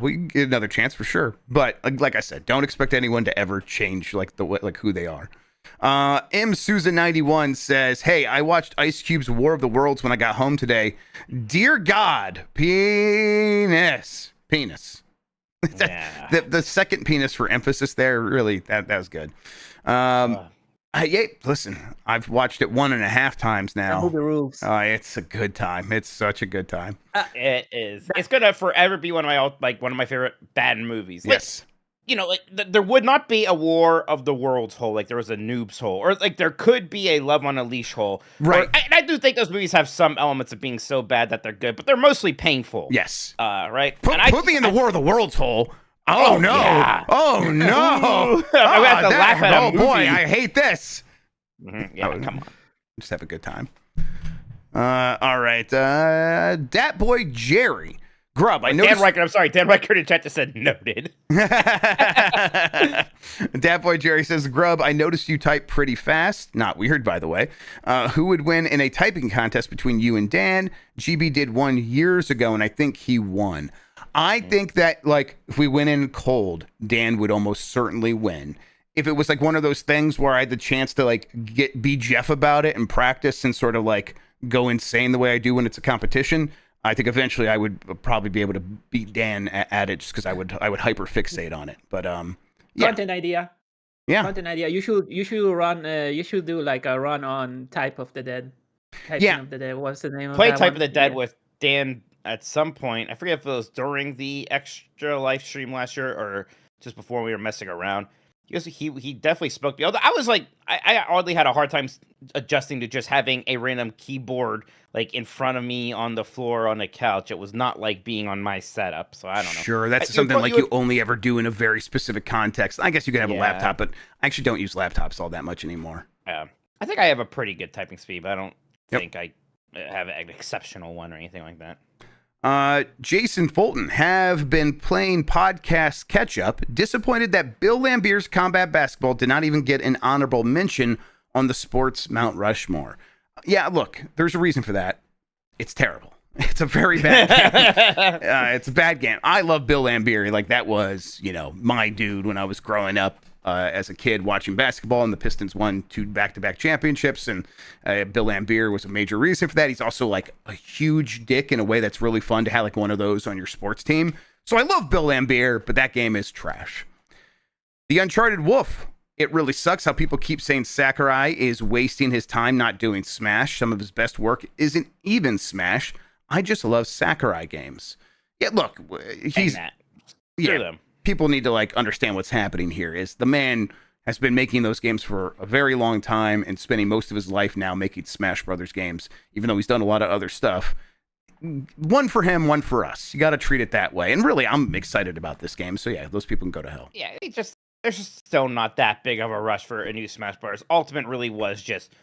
Speaker 3: We can get another chance for sure. But like I said, don't expect anyone to ever change like who they are. M Susan 91 says, "Hey, I watched Ice Cube's War of the Worlds when I got home today. Dear God, penis."
Speaker 2: Yeah.
Speaker 3: The second penis for emphasis there, really, that was good. Listen, I've watched it 1.5 times
Speaker 4: That
Speaker 3: now.
Speaker 4: movie rules.
Speaker 3: It's a good time. It's such a good time.
Speaker 2: It is. It's gonna forever be one of my favorite bad movies.
Speaker 3: Yes.
Speaker 2: There would not be a War of the Worlds hole like there was a Noobs hole, or like there could be a Love on a Leash hole.
Speaker 3: Right.
Speaker 2: And I do think those movies have some elements of being so bad that they're good, but they're mostly painful.
Speaker 3: Yes.
Speaker 2: Right.
Speaker 3: Put me in the War of the Worlds hole. Oh no!
Speaker 2: Yeah.
Speaker 3: Oh no!
Speaker 2: I have to laugh at a
Speaker 3: oh boy,
Speaker 2: movie.
Speaker 3: I hate this.
Speaker 2: Yeah, come on.
Speaker 3: Just have a good time. All right. Dat boy Jerry. Grubb, I noticed.
Speaker 2: Dan Reichert, I'm sorry. Dan Reichert in chat just said noted.
Speaker 3: Dat boy Jerry says, Grubb, I noticed you type pretty fast. Not weird, by the way. Who would win in a typing contest between you and Dan? GB did one years ago, and I think he won. I think that, like, if we went in cold, Dan would almost certainly win. If it was like one of those things where I had the chance to like be Jeff about it and practice and sort of like go insane the way I do when it's a competition, I think eventually I would probably be able to beat Dan at it just because I would hyper fixate on it. But yeah.
Speaker 4: Content idea.
Speaker 3: Yeah.
Speaker 4: Content idea. You should run. You should do like a run on Type of the Dead. Typing of the Dead. What's the name of
Speaker 2: Play
Speaker 4: that
Speaker 2: Type
Speaker 4: one?
Speaker 2: of the Dead
Speaker 4: Yeah.
Speaker 2: with Dan at some point. I forget if it was during the extra live stream last year or just before we were messing around. He definitely spoke to me. Although I was like, I oddly had a hard time adjusting to just having a random keyboard like in front of me on the floor on the couch. It was not like being on my setup, so I don't know.
Speaker 3: Sure, that's something like you only ever do in a very specific context. I guess you could have a laptop, but I actually don't use laptops all that much anymore.
Speaker 2: I think I have a pretty good typing speed, but I don't think I have an exceptional one or anything like that.
Speaker 3: Jason Fulton, have been playing podcast catch up. Disappointed that Bill Lambier's Combat Basketball did not even get an honorable mention on the Sports Mount Rushmore. Yeah, look, there's a reason for that. It's terrible. It's a very bad game. It's a bad game. I love Bill Lambier. Like, that was, my dude when I was growing up as a kid watching basketball, and the Pistons won 2 back-to-back championships, and Bill Lambier was a major reason for that. He's also like a huge dick in a way that's really fun to have like one of those on your sports team. So I love Bill Lambier, but that game is trash. The Uncharted Wolf. It really sucks how people keep saying Sakurai is wasting his time not doing Smash. Some of his best work isn't even Smash. I just love Sakurai games. Yeah, look, he's
Speaker 2: them.
Speaker 3: People need to like understand what's happening here. Is the man has been making those games for a very long time and spending most of his life now making Smash Brothers games, even though he's done a lot of other stuff. One for him, one for us. You got to treat it that way. And really, I'm excited about this game. So yeah, those people can go to hell.
Speaker 2: Yeah, there's just still not that big of a rush for a new Smash Bros. Ultimate really was just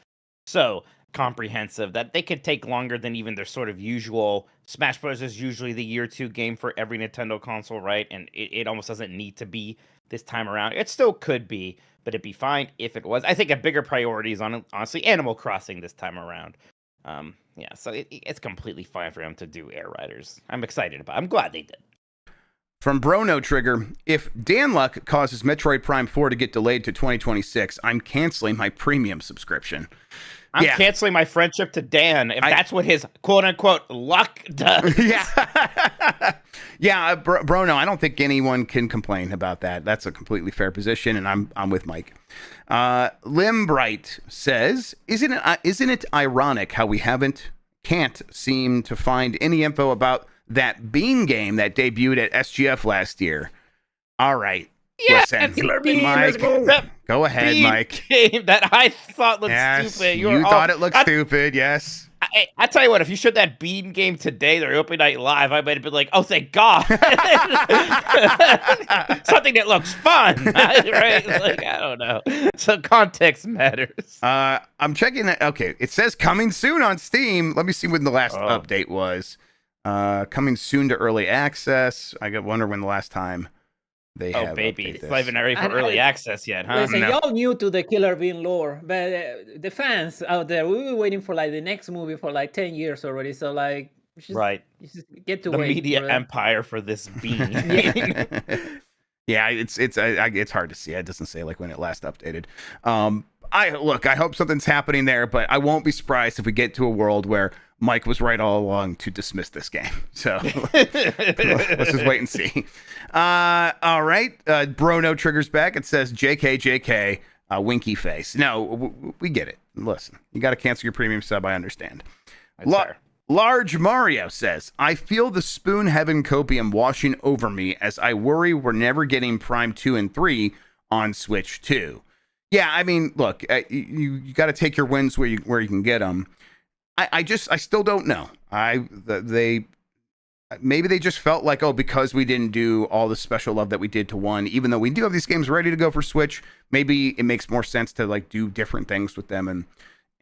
Speaker 2: so comprehensive that they could take longer than even their sort of usual. Smash Bros. Is usually the year 2 game for every Nintendo console, right? And it almost doesn't need to be this time around. It still could be, but it'd be fine if it was. I think a bigger priority is on, honestly, Animal Crossing this time around. So it's completely fine for them to do Air Riders. I'm excited about it. I'm glad they did.
Speaker 3: From Brono Trigger, if Dan Luck causes Metroid Prime 4 to get delayed to 2026, I'm canceling my premium subscription.
Speaker 2: I'm canceling my friendship to Dan if that's what his quote-unquote luck does.
Speaker 3: Yeah, Brono, I don't think anyone can complain about that. That's a completely fair position, and I'm with Mike. Limbright says, isn't it ironic how we can't seem to find any info about that Bean game that debuted at SGF last year? All right.
Speaker 2: Yeah,
Speaker 3: Listen,
Speaker 2: Killer Bean,
Speaker 3: Mike,
Speaker 2: that
Speaker 3: go ahead,
Speaker 2: Bean
Speaker 3: Mike.
Speaker 2: game that I thought looked
Speaker 3: Yes,
Speaker 2: stupid.
Speaker 3: you thought it looked stupid. Yes.
Speaker 2: I tell you what, if you showed that Bean game today, their opening night live, I might have been like, "Oh, thank God!" Something that looks fun, right? Like, I don't know. So context matters.
Speaker 3: I'm checking that. Okay, it says coming soon on Steam. Let me see when the last update was. Coming soon to early access. I wonder when the last time they have.
Speaker 2: Oh, baby,
Speaker 3: updated
Speaker 2: it's
Speaker 3: this.
Speaker 2: not even ready for early access yet, huh?
Speaker 4: Listen, y'all new to the Killer Bean lore, but the fans out there, we were waiting for like the next movie for like 10 years already. So like,
Speaker 2: Right.
Speaker 4: just get to
Speaker 2: The
Speaker 4: wait.
Speaker 2: media empire for this Bean.
Speaker 3: Yeah, it's hard to see. It doesn't say like when it last updated. I hope something's happening there, but I won't be surprised if we get to a world where Mike was right all along to dismiss this game. So let's just wait and see. All right, Brono triggers back. It says JK, winky face. No, we get it. Listen, you got to cancel your premium sub. I understand. Large Mario says, I feel the spoon heaven copium washing over me as I worry we're never getting Prime 2 and 3 on Switch 2. Yeah, I mean, look, you got to take your wins where you can get them. I still don't know. Maybe they just felt like, because we didn't do all the special love that we did to 1, even though we do have these games ready to go for Switch, maybe it makes more sense to like do different things with them and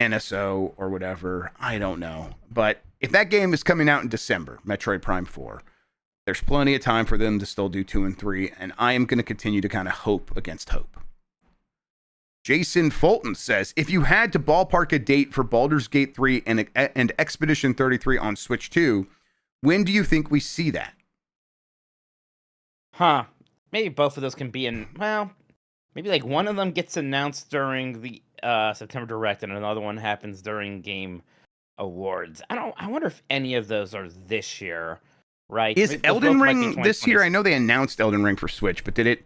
Speaker 3: NSO or whatever. I don't know. But if that game is coming out in December, Metroid Prime 4, there's plenty of time for them to still do 2 and 3, and I am going to continue to kind of hope against hope. Jason Fulton says, if you had to ballpark a date for Baldur's Gate 3 and Expedition 33 on Switch 2, when do you think we see that?
Speaker 2: Maybe both of those can be in, maybe like one of them gets announced during the September Direct and another one happens during Game Awards. I wonder if any of those are this year, right?
Speaker 3: Is Elden Ring this year? I know they announced Elden Ring for Switch, but did it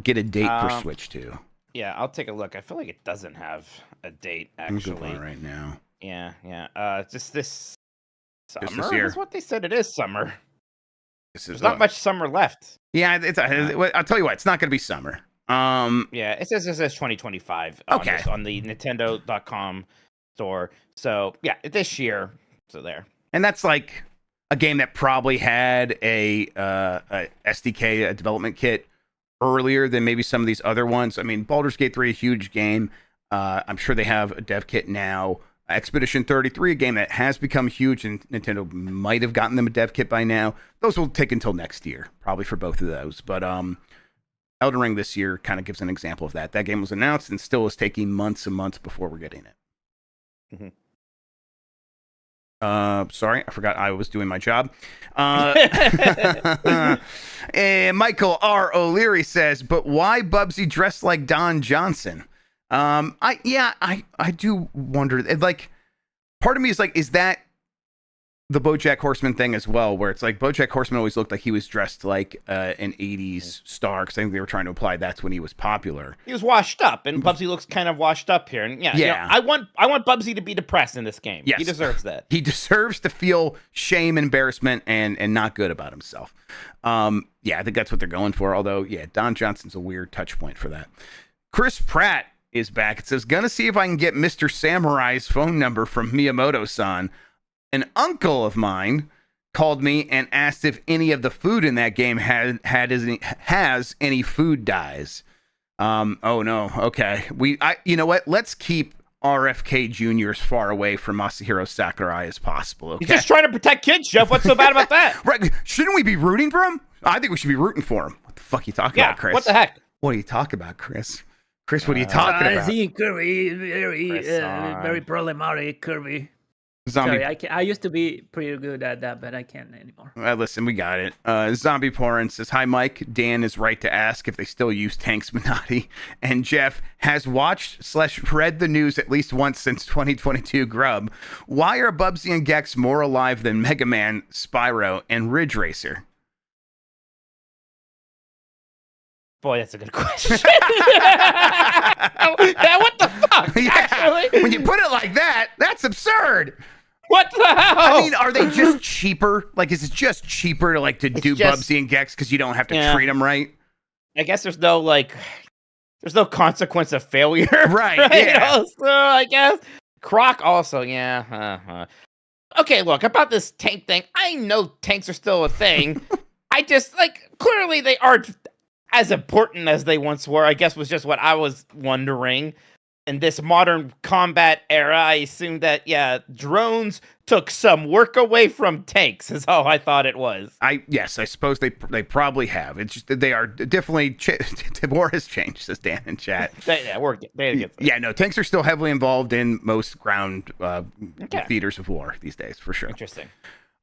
Speaker 3: get a date for Switch 2?
Speaker 2: Yeah, I'll take a look. I feel like it doesn't have a date, actually.
Speaker 3: Right now.
Speaker 2: Yeah. Just this summer?
Speaker 3: Just this year.
Speaker 2: That's what they said it is summer.
Speaker 3: There's
Speaker 2: not much summer left.
Speaker 3: Yeah, I'll tell you what, it's not going to be summer.
Speaker 2: Yeah, it says 2025 on the Nintendo.com store. So, yeah, this year. So there.
Speaker 3: And that's like a game that probably had a SDK, a development kit, earlier than maybe some of these other ones. I mean, Baldur's Gate 3, a huge game. I'm sure they have a dev kit now. Expedition 33, a game that has become huge, and Nintendo might have gotten them a dev kit by now. Those will take until next year, probably for both of those. But Elden Ring this year kind of gives an example of that. That game was announced and still is taking months and months before we're getting it.
Speaker 2: Mm-hmm.
Speaker 3: Sorry, I forgot I was doing my job. And Michael R. O'Leary says, but why Bubsy dressed like Don Johnson? I do wonder. Like, part of me is like, is that the BoJack Horseman thing as well, where it's like BoJack Horseman always looked like he was dressed like an 80s star, because I think they were trying to imply that's when he was popular.
Speaker 2: He was washed up, and Bubsy looks kind of washed up here. And yeah. I want Bubsy to be depressed in this game.
Speaker 3: Yes.
Speaker 2: He deserves that.
Speaker 3: He deserves to feel shame, embarrassment, and not good about himself. I think that's what they're going for. Although, Don Johnson's a weird touch point for that. Chris Pratt is back. It says, gonna see if I can get Mr. Samurai's phone number from Miyamoto-san. An uncle of mine called me and asked if any of the food in that game has any food dyes. Oh no. Okay. You know what? Let's keep RFK Jr. as far away from Masahiro Sakurai as possible. Okay?
Speaker 2: He's just trying to protect kids, Jeff. What's so bad about that?
Speaker 3: Right. Shouldn't we be rooting for him? I think we should be rooting for him. What the fuck are you talking about, Chris?
Speaker 2: What the heck?
Speaker 3: What are you talking about, Chris? Chris, what are you talking about?
Speaker 4: I think Kirby very problematic, Kirby.
Speaker 3: Zombie.
Speaker 4: Sorry, I used to be pretty good at that, but I can't anymore.
Speaker 3: Listen, we got it. Zombie Porn says, hi, Mike. Dan is right to ask if they still use Tanks Minotti. And Jeff has watched/read the news at least once since 2022 Grubb. Why are Bubsy and Gex more alive than Mega Man, Spyro, and Ridge Racer?
Speaker 2: Boy, that's a good question. What the fuck?
Speaker 3: Yeah,
Speaker 2: actually?
Speaker 3: When you put it like that, that's absurd.
Speaker 2: What the hell?
Speaker 3: I mean, are they just cheaper? Like, is it just cheaper to do Bubsy and Gex because you don't have to treat them right?
Speaker 2: I guess there's no consequence of failure.
Speaker 3: Right, yeah.
Speaker 2: Also, I guess. Croc also, yeah. Okay, look, about this tank thing, I know tanks are still a thing. I just, clearly they aren't as important as they once were, I guess was just what I was wondering. In this modern combat era, I assume that, yeah, drones took some work away from tanks, is all I thought it was.
Speaker 3: Yes, I suppose they probably have. It's just that they are definitely war has changed, says Dan in chat. No, tanks are still heavily involved in most ground theaters of war these days, for sure.
Speaker 2: Interesting.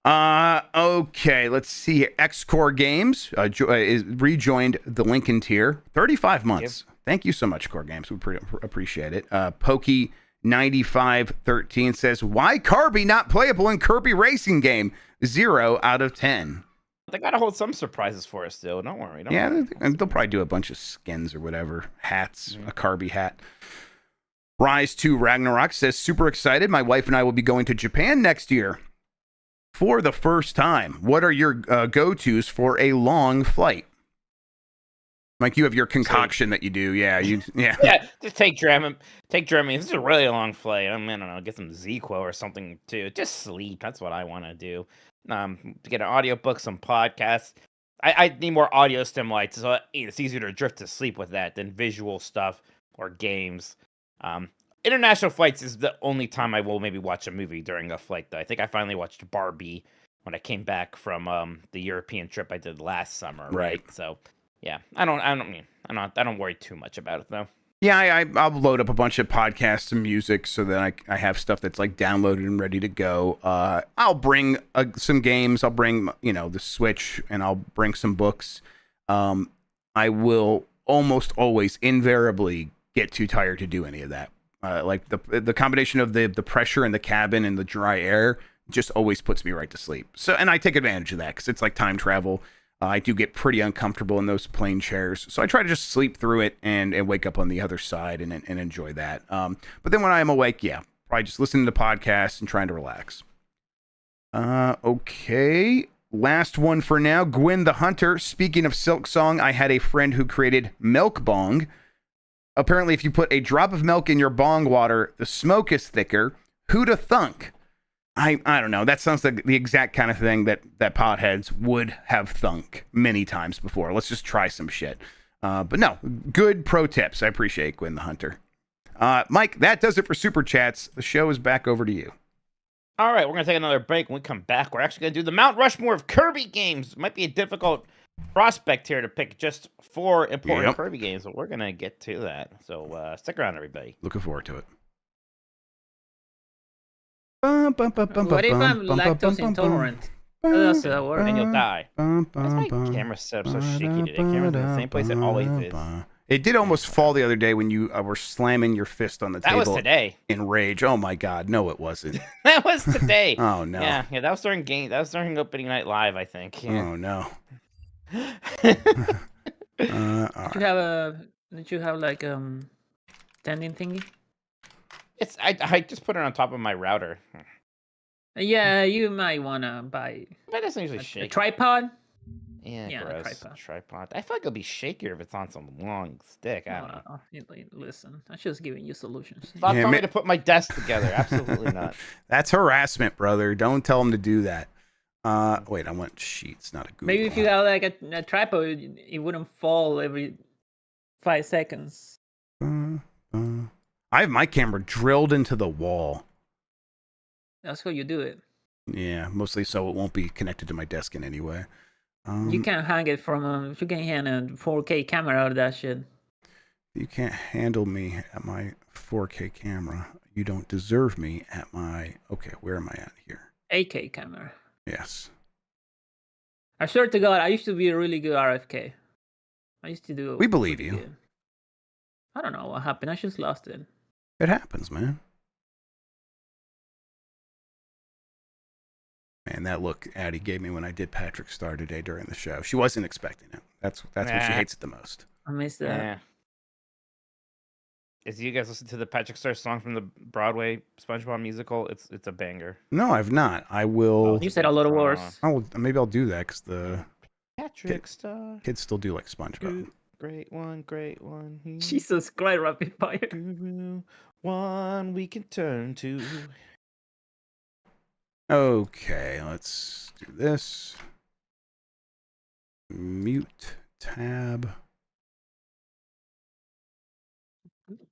Speaker 3: Okay, let's see here. X-Core Games rejoined the Lincoln tier. 35 months. Thank you so much, Core Games. We appreciate it. Pokey9513 says, why Kirby not playable in Kirby Racing Game? 0 out of 10.
Speaker 2: They gotta hold some surprises for us still. Don't worry.
Speaker 3: They'll probably do a bunch of skins or whatever. Hats, a Kirby hat. Rise to Ragnarok says, super excited. My wife and I will be going to Japan next year for the first time. What are your go-tos for a long flight? Mike, you have your concoction that you do. Yeah,
Speaker 2: Yeah, just take Dramamine. This is a really long flight. I don't know, get some ZQuil or something too. Just sleep. That's what I want to do. Get an audiobook, some podcasts. I need more audio stimuli, so it's easier to drift to sleep with that than visual stuff or games. International flights is the only time I will maybe watch a movie during a flight, though. I think I finally watched Barbie when I came back from the European trip I did last summer. Right. So. Yeah, I don't worry too much about it though.
Speaker 3: Yeah, I'll load up a bunch of podcasts and music so that I have stuff that's downloaded and ready to go. I'll bring some games. I'll bring the Switch, and I'll bring some books. I will almost always invariably get too tired to do any of that. The combination of the pressure in the cabin and the dry air just always puts me right to sleep. So, and I take advantage of that because it's like time travel. I do get pretty uncomfortable in those plane chairs, so I try to just sleep through it and wake up on the other side and enjoy that. But then when I'm awake, probably just listening to podcasts and trying to relax. Okay, last one for now. Gwyn the Hunter. Speaking of Silk Song, I had a friend who created Milk Bong. Apparently, if you put a drop of milk in your bong water, the smoke is thicker. Who'da thunk? I don't know. That sounds like the exact kind of thing that potheads would have thunk many times before. Let's just try some shit. But no, good pro tips. I appreciate Gwyn the Hunter. Mike, that does it for Super Chats. The show is back over to you.
Speaker 2: All right, we're going to take another break. When we come back, we're actually going to do the Mount Rushmore of Kirby games. It might be a difficult prospect here to pick just 4 important Kirby games, but we're going to get to that. So stick around, everybody.
Speaker 3: Looking forward to it.
Speaker 4: What if I'm lactose intolerant? How does that work?
Speaker 2: And you'll die. Why is my camera set up so shaky today? Camera's in the same place it always is.
Speaker 3: It did almost fall the other day when you were slamming your fist on the table.
Speaker 2: That was today.
Speaker 3: In rage. Oh my God, no, it wasn't.
Speaker 2: That was today.
Speaker 3: Oh no.
Speaker 2: Yeah, that was during opening night live, I think. Yeah.
Speaker 3: Oh no.
Speaker 4: Did you have like standing thingy?
Speaker 2: I just put it on top of my router.
Speaker 4: Yeah, you might wanna buy.
Speaker 2: That doesn't usually shake.
Speaker 4: A tripod.
Speaker 2: Yeah, gross. Tripod. I feel like it'll be shakier if it's on some long stick. I don't know.
Speaker 4: Listen, I'm just giving you solutions.
Speaker 2: Stop telling me to put my desk together. Absolutely not.
Speaker 3: That's harassment, brother. Don't tell him to do that. Wait, I want Sheets, not a Google.
Speaker 4: Maybe if you have like a tripod, it wouldn't fall every 5 seconds.
Speaker 3: I have my camera drilled into the wall.
Speaker 4: That's how you do it.
Speaker 3: Yeah, mostly so it won't be connected to my desk in any way.
Speaker 4: You can't hang it from you can hang a 4K camera out of that shit.
Speaker 3: You can't handle me at my 4K camera. You don't deserve me at my... Okay, where am I at here?
Speaker 4: 8K camera.
Speaker 3: Yes.
Speaker 4: I swear to God, I used to be a really good RFK. I used to do...
Speaker 3: We believe you.
Speaker 4: Good. I don't know what happened. I just lost it.
Speaker 3: It happens, man. Man, that look Addie gave me when I did Patrick's Star today during the show. She wasn't expecting it. That's what she hates it the most.
Speaker 4: I missed that.
Speaker 2: Yeah. Did you guys listen to the Patrick Star song from the Broadway SpongeBob musical? It's a banger.
Speaker 3: No, I've not. I will.
Speaker 4: You said a lot of words.
Speaker 3: Maybe I'll do that because the
Speaker 2: Patrick Star
Speaker 3: kids still do like SpongeBob.
Speaker 2: Great one, great one.
Speaker 4: Jesus Christ, rapid fire.
Speaker 2: Guru, one we can turn to.
Speaker 3: Okay, let's do this. Mute tab.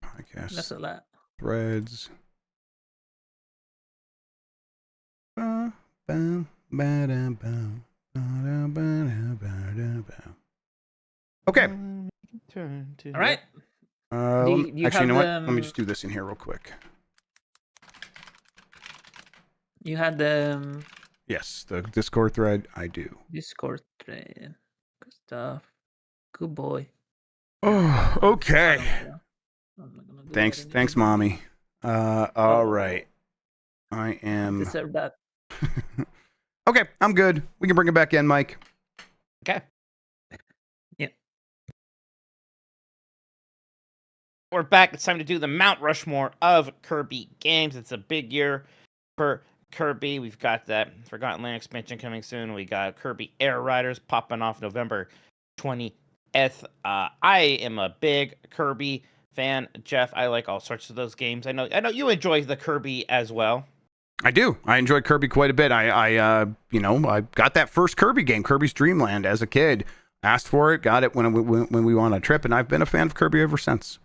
Speaker 3: Podcast
Speaker 4: That's a lot.
Speaker 3: threads. Ba, ba, ba, da, ba, ba, da, ba, da, ba, da, ba. Okay.
Speaker 2: One we can turn to.
Speaker 4: All right.
Speaker 3: Actually,
Speaker 4: you
Speaker 3: you
Speaker 4: have
Speaker 3: know what?
Speaker 4: the,
Speaker 3: Let me just do this in here real quick.
Speaker 4: You had the
Speaker 3: Yes, the Discord thread. I do.
Speaker 4: Discord thread. Good stuff. Good boy.
Speaker 3: Oh, okay.
Speaker 4: I'm not gonna do
Speaker 3: Thanks,
Speaker 4: that
Speaker 3: thanks,
Speaker 4: anymore.
Speaker 3: mommy. All right. I
Speaker 4: I
Speaker 3: am.
Speaker 4: deserve that.
Speaker 3: Okay, I'm good. We can bring it back in, Mike.
Speaker 2: Okay.
Speaker 4: Yeah.
Speaker 2: We're back. It's time to do the Mount Rushmore of Kirby games. It's a big year for Kirby. We've got that Forgotten Land expansion coming soon. We got Kirby Air Riders popping off November 20th. I am a big Kirby fan, Jeff. I like all sorts of those games. I know you enjoy the Kirby as well.
Speaker 3: I do. I enjoyed Kirby quite a bit. I got that first Kirby game, Kirby's Dream Land, as a kid. Asked for it, got it when we went on a trip, and I've been a fan of Kirby ever since.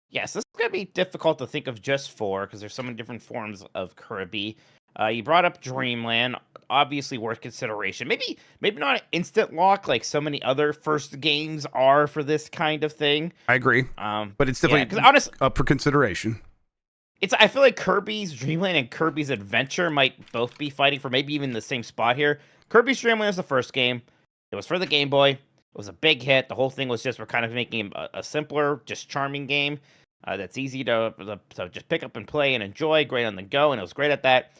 Speaker 2: Yes, this is going to be difficult to think of just for because there's so many different forms of Kirby. You brought up Dreamland, obviously worth consideration. Maybe not an instant lock like so many other first games are for this kind of thing.
Speaker 3: I agree, but it's definitely
Speaker 2: because honestly,
Speaker 3: up for consideration.
Speaker 2: I feel like Kirby's Dreamland and Kirby's Adventure might both be fighting for maybe even the same spot here. Kirby's Dreamland is the first game. It was for the Game Boy. It was a big hit. The whole thing was just we're kind of making a simpler, just charming game that's easy to just pick up and play and enjoy. Great on the go, and it was great at that.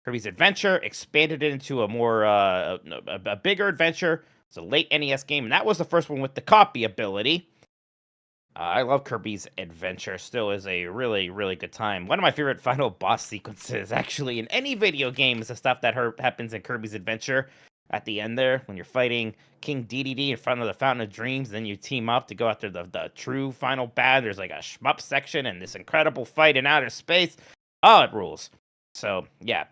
Speaker 2: Kirby's Adventure expanded it into a more a bigger adventure. It's a late NES game, and that was the first one with the copy ability. I love Kirby's Adventure. Still is a really, really good time. One of my favorite final boss sequences, actually, in any video game is the stuff that happens in Kirby's Adventure at the end there when you're fighting King DDD in front of the Fountain of Dreams. Then you team up to go after the true final bad. There's like a shmup section and this incredible fight in outer space. Oh, it rules. So, yeah,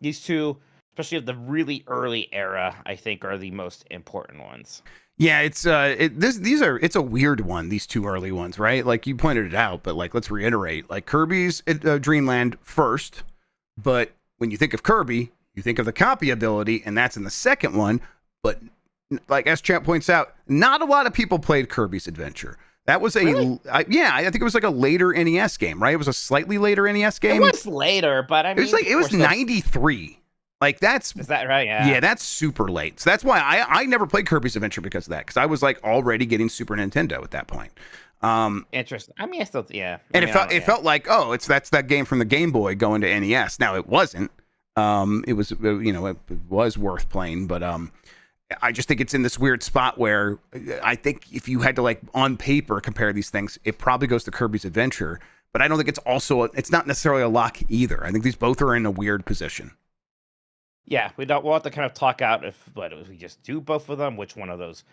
Speaker 2: these two, especially of the really early era, I think are the most important ones.
Speaker 3: Yeah, it's it's a weird one, these two early ones, right? Like you pointed it out, but like let's reiterate, like Kirby's Dreamland first, but when you think of Kirby, you think of the copy ability, and that's in the second one. But like as Champ points out, not a lot of people played Kirby's Adventure. That was
Speaker 2: Really?
Speaker 3: I think it was like a later NES game, right? It was a slightly later NES game.
Speaker 2: It was later, but I mean,
Speaker 3: it was 93. Like is
Speaker 2: that right?
Speaker 3: Yeah, that's super late. So that's why I never played Kirby's Adventure because of that. Because I was like already getting Super Nintendo at that point.
Speaker 2: Interesting. I mean, I still, yeah.
Speaker 3: And it felt like, oh, that's that game from the Game Boy going to NES. Now it wasn't. It was it was worth playing, but I just think it's in this weird spot where I think if you had to like on paper compare these things, it probably goes to Kirby's Adventure. But I don't think it's not necessarily a lock either. I think these both are in a weird position.
Speaker 2: Yeah, we'll have to kind of talk out if we just do both of them. Which one of those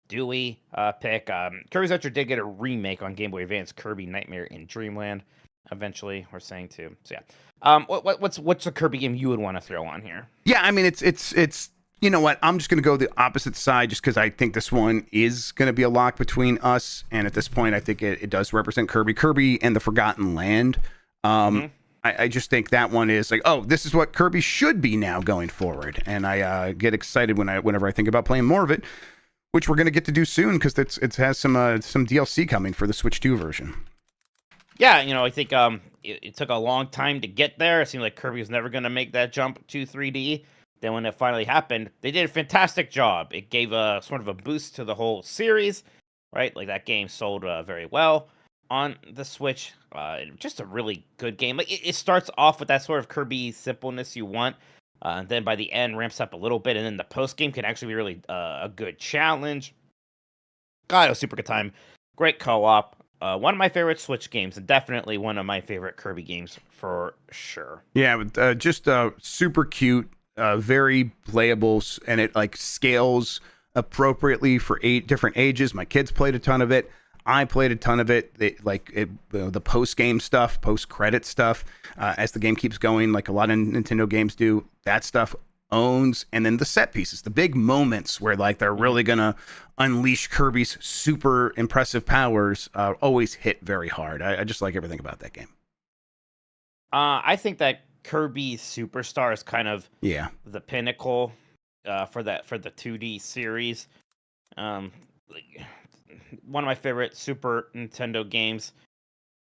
Speaker 2: do we pick? Kirby's Adventure did get a remake on Game Boy Advance, Kirby Nightmare in Dreamland. Eventually, we're saying too. So yeah, what's a Kirby game you would want to throw on here?
Speaker 3: Yeah, I mean it's you know what? I'm just gonna go the opposite side just because I think this one is gonna be a lock between us. And at this point, I think it does represent Kirby and the Forgotten Land. I just think that one is like, oh, this is what Kirby should be now going forward, and I get excited whenever I think about playing more of it, which we're gonna get to do soon because it has some DLC coming for the Switch 2 version.
Speaker 2: Yeah, I think it took a long time to get there. It seemed like Kirby was never gonna make that jump to 3D. Then when it finally happened, they did a fantastic job. It gave a sort of a boost to the whole series, right? Like that game sold very well on the Switch. Just a really good game. Like it starts off with that sort of Kirby simpleness you want, and then by the end ramps up a little bit, and then the post game can actually be really a good challenge. God, it was a super good time. Great co-op. One of my favorite Switch games, and definitely one of my favorite Kirby games for sure.
Speaker 3: Yeah, just super cute, very playable, and it like scales appropriately for different ages. My kids played a ton of it. I played a ton of it. The post-game stuff, post-credit stuff, as the game keeps going, like a lot of Nintendo games do, that stuff owns. And then the set pieces, the big moments where like they're really going to unleash Kirby's super impressive powers, always hit very hard. I just like everything about that game.
Speaker 2: I think that Kirby Superstar is kind of the pinnacle for the 2D series. One of my favorite Super Nintendo games.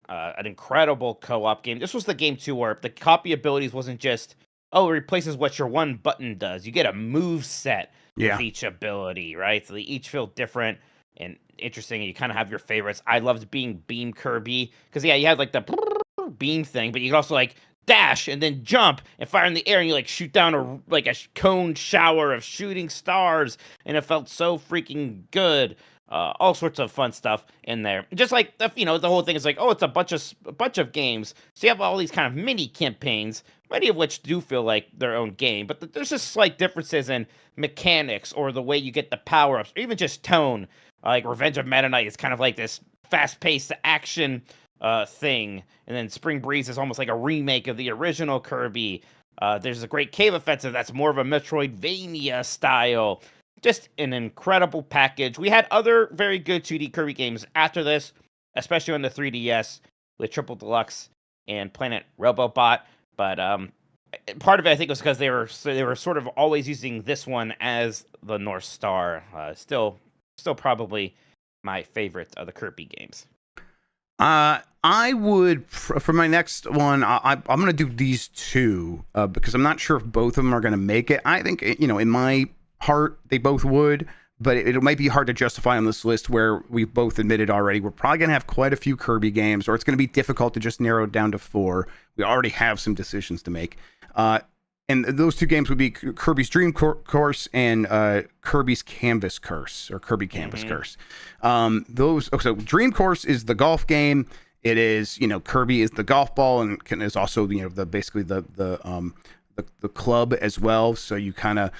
Speaker 2: An incredible co-op game. This was the game too where the copy abilities wasn't just, it replaces what your one button does. You get a move set with each ability, right? So they each feel different and interesting. And you kind of have your favorites. I loved being Beam Kirby because you had like the beam thing, but you could also like dash and then jump and fire in the air, and you like shoot down a cone shower of shooting stars, and it felt so freaking good. All sorts of fun stuff in there. Just like the whole thing is like, it's a bunch of games. So you have all these kind of mini campaigns, many of which do feel like their own game, but there's just slight differences in mechanics or the way you get the power ups, or even just tone. Like Revenge of Meta Knight is kind of like this fast paced action thing, and then Spring Breeze is almost like a remake of the original Kirby. There's a Great Cave Offensive that's more of a Metroidvania style. Just an incredible package. We had other very good 2D Kirby games after this, especially on the 3DS with Triple Deluxe and Planet Robobot. But part of it, I think, was because they were sort of always using this one as the North Star. Still probably my favorite of the Kirby games.
Speaker 3: I would, for my next one, I'm going to do these two because I'm not sure if both of them are going to make it. I think, in my heart, they both would, but it might be hard to justify on this list where we've both admitted already we're probably going to have quite a few Kirby games, or it's going to be difficult to just narrow it down to 4. We already have some decisions to make. And those two games would be Kirby's Dream Course and Kirby's Canvas Curse, or Kirby Canvas Curse. So Dream Course is the golf game. It is, Kirby is the golf ball, and is also, basically the club as well. So you kind of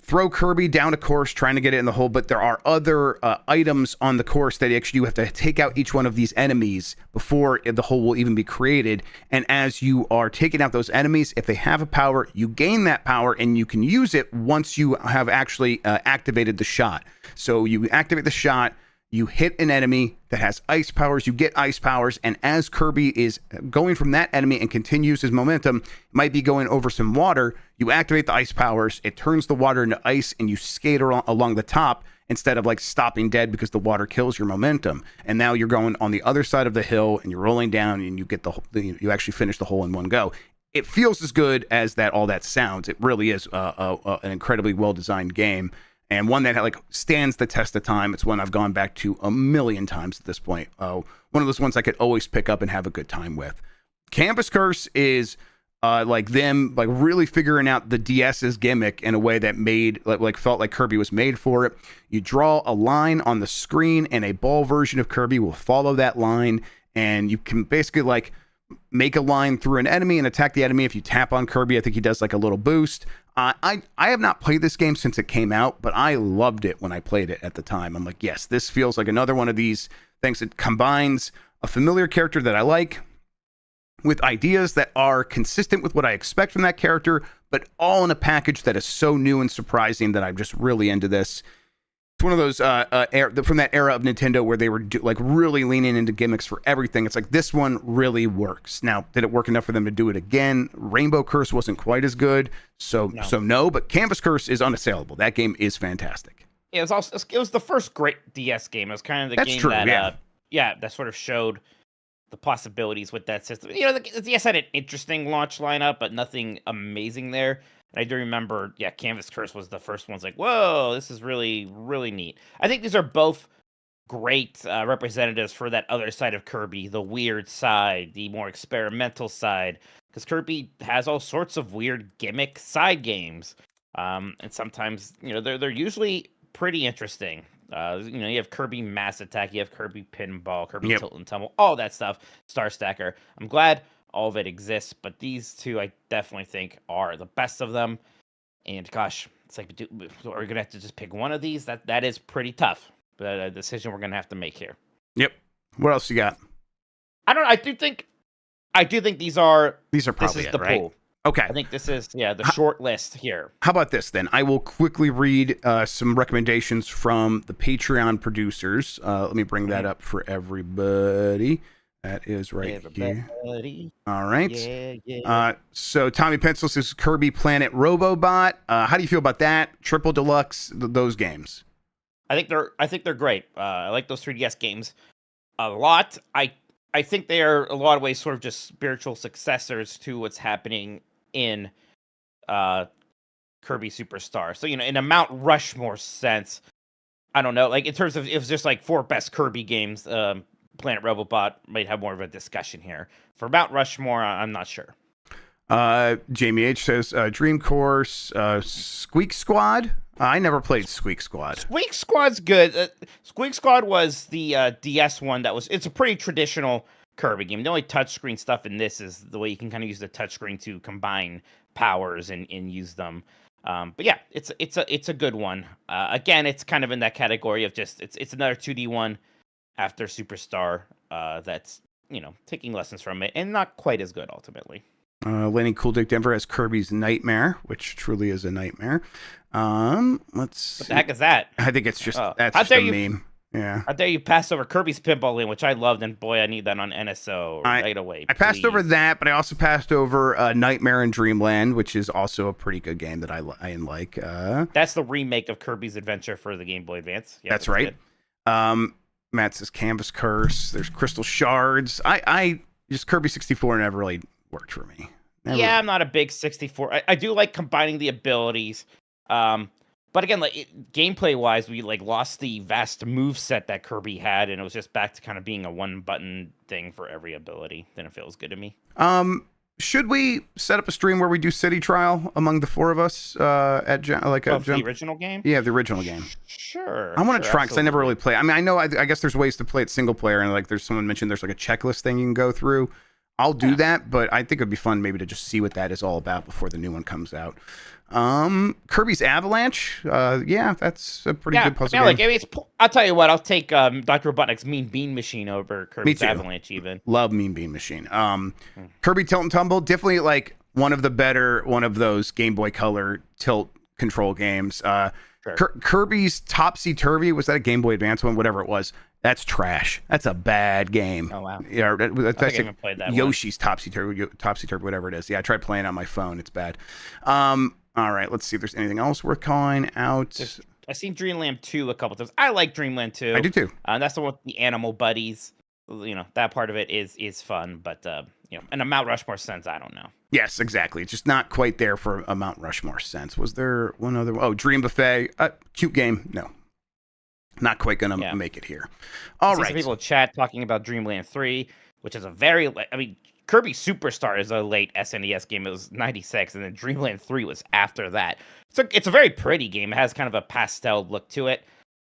Speaker 3: throw Kirby down a course trying to get it in the hole, but there are other items on the course that actually you have to take out each one of these enemies before the hole will even be created. And as you are taking out those enemies, if they have a power, you gain that power and you can use it once you have actually activated the shot. So you activate the shot, you hit an enemy that has ice powers, you get ice powers, and as Kirby is going from that enemy and continues his momentum, might be going over some water, you activate the ice powers, it turns the water into ice, and you skate along the top instead of like stopping dead because the water kills your momentum. And now you're going on the other side of the hill, and you're rolling down, and you get you actually finish the hole in one go. It feels as good as all that sounds. It really is an incredibly well-designed game. And one that stands the test of time. It's one I've gone back to a million times at this point. One of those ones I could always pick up and have a good time with. Canvas Curse is really figuring out the DS's gimmick in a way that felt like Kirby was made for it. You draw a line on the screen, and a ball version of Kirby will follow that line, and you can basically make a line through an enemy and attack the enemy. If you tap on Kirby, I think he does a little boost. I have not played this game since it came out, but I loved it when I played it at the time. I'm like, yes, this feels like another one of these things that combines a familiar character that I like with ideas that are consistent with what I expect from that character, but all in a package that is so new and surprising that I'm just really into this. It's one of those from that era of Nintendo where they were really leaning into gimmicks for everything. It's like, this one really works. Now, did it work enough for them to do it again? Rainbow Curse wasn't quite as good, so no. But Canvas Curse is unassailable. That game is fantastic.
Speaker 2: Yeah, it was the first great DS game. It was kind of the game that sort of showed the possibilities with that system. The DS had an interesting launch lineup, but nothing amazing there. And I do remember, Canvas Curse was the first one. It's like, whoa, this is really, really neat. I think these are both great representatives for that other side of Kirby, the weird side, the more experimental side. Because Kirby has all sorts of weird gimmick side games. And sometimes, they're usually pretty interesting. You have Kirby Mass Attack, you have Kirby Pinball, Kirby Tilt and Tumble, all that stuff. Star Stacker. I'm glad all of it exists, but these two I definitely think are the best of them. And gosh, It's like, are we gonna have to just pick one of these? That is pretty tough. But a decision we're gonna have to make here.
Speaker 3: Yep. What else you got?
Speaker 2: I don't know. I do think these are
Speaker 3: Probably
Speaker 2: this is the
Speaker 3: right?
Speaker 2: pool.
Speaker 3: Okay.
Speaker 2: I think this is the short list here.
Speaker 3: How about this then? I will quickly read some recommendations from the Patreon producers. Let me bring that up for everybody. That is right here. All right.
Speaker 2: Yeah.
Speaker 3: So Tommy Pencil says Kirby Planet Robobot. How do you feel about that? Triple Deluxe, those games.
Speaker 2: I think they're great. I like those 3DS games a lot. I think they are a lot of ways sort of just spiritual successors to what's happening in Kirby Superstar. So, in a Mount Rushmore sense, I don't know, like in terms of if it's just like 4 best Kirby games, Planet Robobot might have more of a discussion here. For Mount Rushmore, I'm not sure.
Speaker 3: Jamie H says Dream Course, Squeak Squad. I never played Squeak Squad.
Speaker 2: Squeak Squad's good. Squeak Squad was the DS one it's a pretty traditional Kirby game. The only touchscreen stuff in this is the way you can kind of use the touchscreen to combine powers and use them. But yeah, it's a good one. Again, it's kind of in that category of just it's another 2D one after Superstar that's taking lessons from it and not quite as good ultimately.
Speaker 3: Lenny Cool Dick Denver has Kirby's Nightmare, which truly is a nightmare. Let's see.
Speaker 2: What the heck is that?
Speaker 3: I think it's just that's just a meme. Yeah.
Speaker 2: How dare you pass over Kirby's Pinball Lane, which I loved, and boy, I need that on NSO right away.
Speaker 3: I passed over that, but I also passed over Nightmare in Dreamland, which is also a pretty good game that I like.
Speaker 2: That's the remake of Kirby's Adventure for the Game Boy Advance. Yeah,
Speaker 3: that's right. Matt says Canvas Curse. There's Crystal Shards. I just Kirby 64 never really worked for me.
Speaker 2: Yeah, I'm not a big 64. I do like combining the abilities. But again, like gameplay wise, we lost the vast move set that Kirby had, and it was just back to kind of being a one button thing for every ability. Then it feels good to me.
Speaker 3: Should we set up a stream where we do City Trial among the 4 of us at
Speaker 2: the original game?
Speaker 3: Yeah, the original game.
Speaker 2: Sure.
Speaker 3: I want to try because I never really play. I mean, I know. I guess there's ways to play it single player, and there's someone mentioned there's a checklist thing you can go through. I'll do that, but I think it'd be fun maybe to just see what that is all about before the new one comes out. Kirby's Avalanche. Yeah, that's a pretty good puzzle game.
Speaker 2: I'll tell you what, I'll take Dr. Robotnik's Mean Bean Machine over Kirby's Avalanche even.
Speaker 3: Love Mean Bean Machine. Kirby Tilt and Tumble, definitely one of those Game Boy Color tilt control games. Sure. Kirby's Topsy Turvy, was that a Game Boy Advance one? Whatever it was. That's trash. That's a bad game.
Speaker 2: Oh wow.
Speaker 3: Yeah, that's
Speaker 2: I haven't played that
Speaker 3: Yoshi's Topsy Turvy, whatever it is. Yeah, I tried playing it on my phone. It's bad. All right, let's see if there's anything else worth calling out.
Speaker 2: I've seen Dreamland 2 a couple times. I like Dreamland 2.
Speaker 3: I do too.
Speaker 2: That's the one with the animal buddies. That part of it is fun, but in a Mount Rushmore sense, I don't know.
Speaker 3: Yes, exactly. It's just not quite there for a Mount Rushmore sense. Was there one other? Oh, Dream Buffet. Cute game. No. Not quite going to make it here. All right.
Speaker 2: Some people in chat talking about Dreamland 3, which is Kirby Superstar is a late SNES game. It was 96, and then Dreamland 3 was after that. So it's a very pretty game. It has kind of a pastel look to it.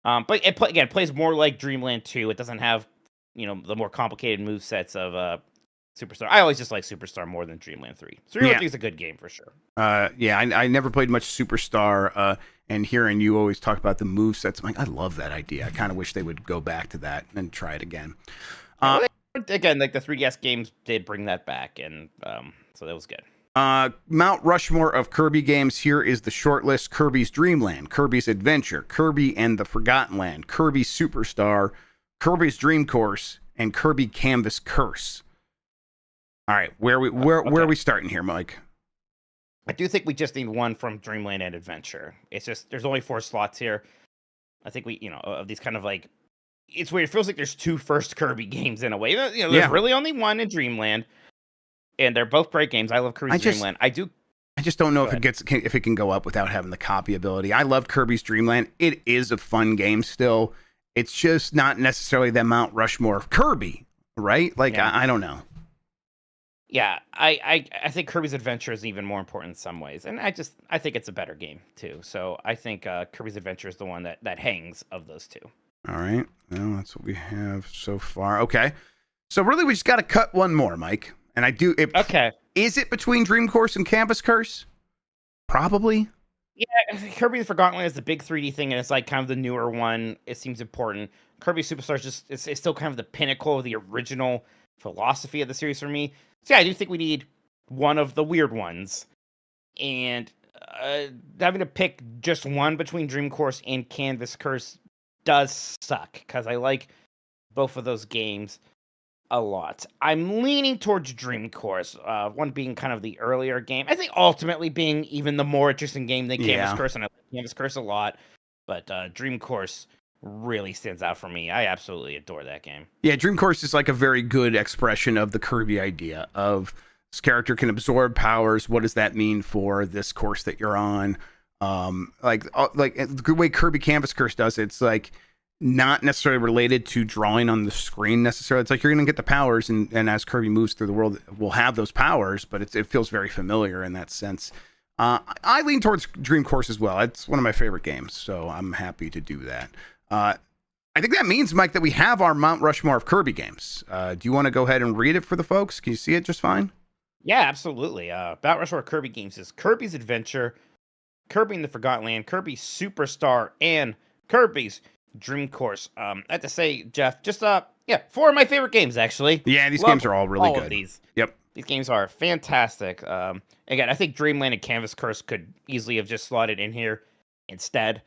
Speaker 2: But it plays more like Dreamland 2. It doesn't have, the more complicated movesets of Superstar. I always just like Superstar more than Dreamland 3. So Dreamland 3 is a good game for sure.
Speaker 3: I never played much Superstar. And hearing you always talk about the movesets, I'm like, I love that idea. I kind of wish they would go back to that and try it again.
Speaker 2: Again, the 3DS games did bring that back, and so that was good.
Speaker 3: Mount Rushmore of Kirby games. Here is the short list: Kirby's Dreamland, Kirby's Adventure, Kirby and the Forgotten Land, Kirby Superstar, Kirby's Dream Course, and Kirby Canvas Curse. All right, where are we starting here, Mike?
Speaker 2: I do think we just need one from Dreamland and Adventure. It's just there's only 4 slots here. I think we, of these kind of it's weird. It feels like there's 2 first Kirby games in a way. There's really only one in Dreamland, and they're both great games. I love Kirby's Dreamland. I
Speaker 3: just don't know if it can go up without having the copy ability. I love Kirby's Dreamland. It is a fun game still. It's just not necessarily the Mount Rushmore of Kirby, right? I don't know.
Speaker 2: Yeah, I think Kirby's Adventure is even more important in some ways, and I think it's a better game too. So I think Kirby's Adventure is the one that hangs of those 2.
Speaker 3: All right, well that's what we have so far. Okay, so really we just got to cut one more, Mike. And I do.
Speaker 2: Okay.
Speaker 3: Is it between Dream Course and Canvas Curse? Probably.
Speaker 2: Yeah, Kirby the Forgotten Land is the big 3D thing, and it's like kind of the newer one. It seems important. Kirby Superstar is just it's still kind of the pinnacle of the original philosophy of the series for me. So yeah, I do think we need one of the weird ones, and having to pick just one between Dream Course and Canvas Curse does suck because I like both of those games a lot. I'm leaning towards Dream Course, one being kind of the earlier game. I think ultimately being even the more interesting game than Canvas Curse, and I like Canvas Curse a lot. But Dream Course really stands out for me. I absolutely adore that game. Yeah,
Speaker 3: Dream Course is like a very good expression of the Kirby idea of this character can absorb powers. What does that mean for this course that you're on? Like the way Kirby Canvas Curse does it, it's like not necessarily related to drawing on the screen necessarily. It's like you're going to get the powers, and as Kirby moves through the world, we'll have those powers, but it feels very familiar in that sense. I lean towards Dream Course as well. It's one of my favorite games, so I'm happy to do that. I think that means, Mike, that we have our Mount Rushmore of Kirby games. Do you want to go ahead and read it for the folks? Can you see it just fine?
Speaker 2: Yeah, absolutely. Mount Rushmore of Kirby games is Kirby's Adventure, Kirby in the Forgotten Land, Kirby Superstar, and Kirby's Dream Course. I have to say, Jeff, just 4 of my favorite games actually.
Speaker 3: Yeah, these games are all really good.
Speaker 2: Of these.
Speaker 3: Yep.
Speaker 2: These games are fantastic. Again, I think Dreamland and Canvas Curse could easily have just slotted in here instead.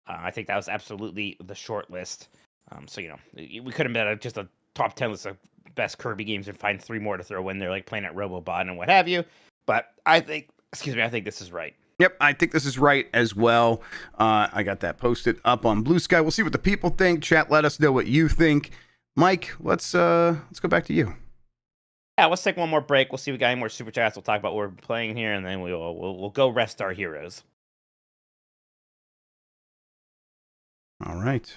Speaker 2: I think that was absolutely the short list. So we could have made just a top 10 list of best Kirby games and find 3 more to throw in there, like Planet Robobot and what have you. But I think this is right.
Speaker 3: Yep, I think this is right as well. I got that posted up on Blue Sky. We'll see what the people think. Chat, let us know what you think. Mike, let's go back to you.
Speaker 2: Yeah, let's take one more break. We'll see if we got any more super chats. We'll talk about what we're playing here, and then we'll go rest our heroes.
Speaker 3: All right.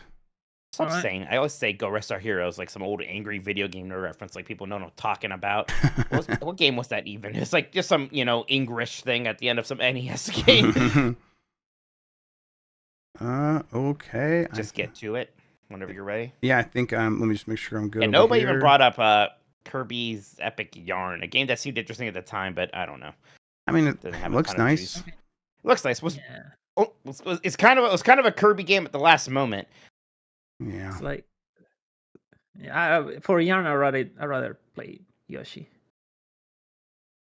Speaker 2: Stop saying. I always say "go rest our heroes" like some old angry video game reference, like people know what I'm talking about. What game was that even? It's like just some English thing at the end of some NES game.
Speaker 3: Okay.
Speaker 2: Just get to it whenever you're ready.
Speaker 3: Yeah, I think let me just make sure I'm good.
Speaker 2: And nobody even brought up Kirby's Epic Yarn, a game that seemed interesting at the time, but I don't know.
Speaker 3: I mean, it looks nice.
Speaker 2: It looks nice. It's kind of a Kirby game at the last moment.
Speaker 3: Yeah.
Speaker 4: It's like, for Yarn, I rather play Yoshi.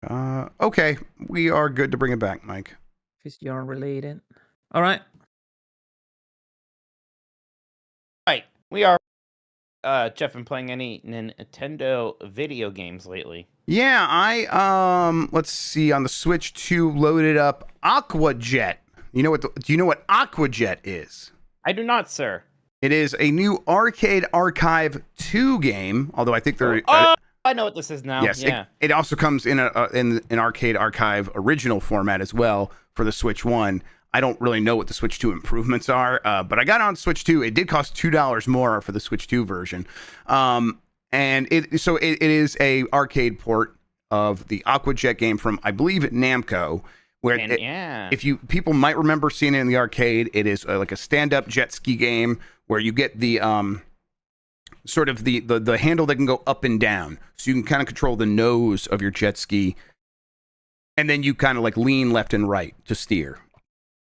Speaker 3: Okay, we are good to bring it back, Mike.
Speaker 4: If it's Yarn related. All right.
Speaker 2: Right. We are. Jeff, been playing any Nintendo video games lately?
Speaker 3: Yeah, I let's see, on the Switch 2 loaded up Aqua Jet. Do you know what Aqua Jet is?
Speaker 2: I do not, sir.
Speaker 3: It is a new Arcade Archive 2 game, although I think they're...
Speaker 2: I know what this is now.
Speaker 3: Yes,
Speaker 2: yeah.
Speaker 3: It also comes in an Arcade Archive original format as well for the Switch 1. I don't really know what the Switch 2 improvements are, but I got it on Switch 2. It did cost $2 more for the Switch 2 version. And it is a arcade port of the Aqua Jet game from, I believe, Namco. Where people might remember seeing it in the arcade, it is like a stand-up jet ski game where you get the sort of the handle that can go up and down, so you can kind of control the nose of your jet ski, and then you kind of like lean left and right to steer.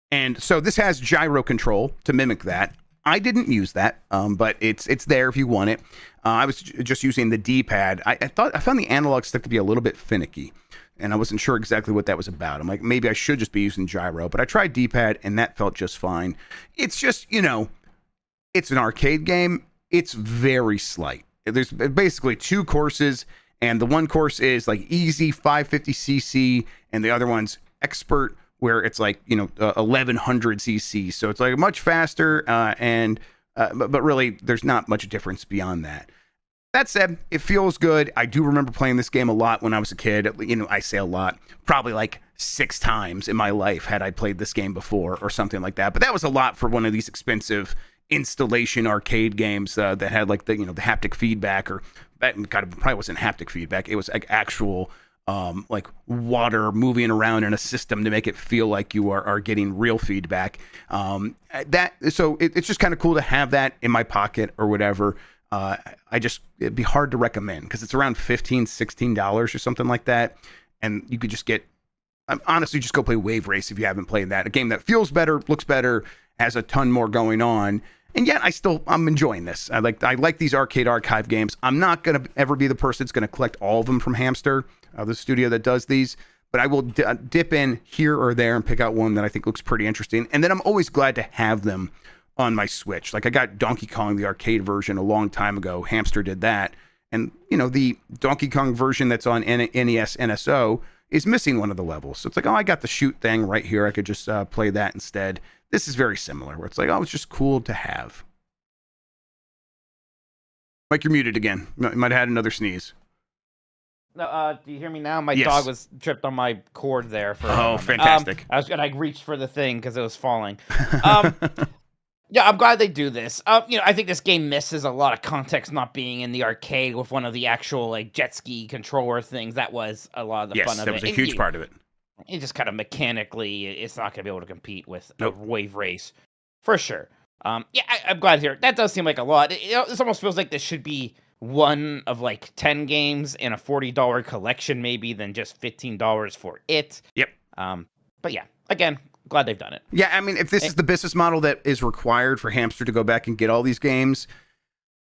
Speaker 3: And so this has gyro control to mimic that. I didn't use that, but it's there if you want it. I was just using the D-pad. I found the analog stick to be a little bit finicky, and I wasn't sure exactly what that was about. I'm like, maybe I should just be using gyro, but I tried D-pad, and that felt just fine. It's just, it's an arcade game. It's very slight. There's basically 2 courses, and the one course is like easy 550cc, and the other one's expert, where it's like 1100 cc. So it's like much faster, but really there's not much difference beyond that. That said, it feels good. I do remember playing this game a lot when I was a kid. I say a lot, probably like 6 times in my life had I played this game before or something like that. But that was a lot for one of these expensive installation arcade games that had like the haptic feedback, or that kind of probably wasn't haptic feedback. It was like actual like water moving around in a system to make it feel like you are getting real feedback. It's just kind of cool to have that in my pocket or whatever. It'd be hard to recommend because it's around $15-16 or something like that, and you could just get honestly, just go play Wave Race if you haven't played that. A game that feels better, looks better, has a ton more going on. And yet I'm enjoying this. I like these arcade archive games. I'm not going to ever be the person that's going to collect all of them from Hamster, the studio that does these. But I will dip in here or there and pick out one that I think looks pretty interesting. And then I'm always glad to have them on my Switch. Like I got Donkey Kong, the arcade version, a long time ago. Hamster did that. And, the Donkey Kong version that's on NES NSO is missing one of the levels. So it's like, oh, I got the shoot thing right here. I could just play that instead. This is very similar, where it's like, oh, it's just cool to have. Mike, you're muted again. You might have had another sneeze.
Speaker 2: No, do you hear me now? My
Speaker 3: Yes.
Speaker 2: dog was tripped on my cord there.
Speaker 3: Fantastic.
Speaker 2: I was gonna reach for the thing because it was falling. Yeah, I'm glad they do this. I think this game misses a lot of context not being in the arcade with one of the actual jet ski controller things. That was a lot of the fun of it.
Speaker 3: Yes, that was a huge part of it.
Speaker 2: It just kind of mechanically, it's not going to be able to compete with a Wave Race, for sure. I'm glad to hear it. That does seem like a lot. This almost feels like this should be one of 10 games in a $40 collection, maybe, than just $15 for it.
Speaker 3: Yep.
Speaker 2: But yeah, again, glad they've done it.
Speaker 3: Yeah, I mean, if this is the business model that is required for Hamster to go back and get all these games,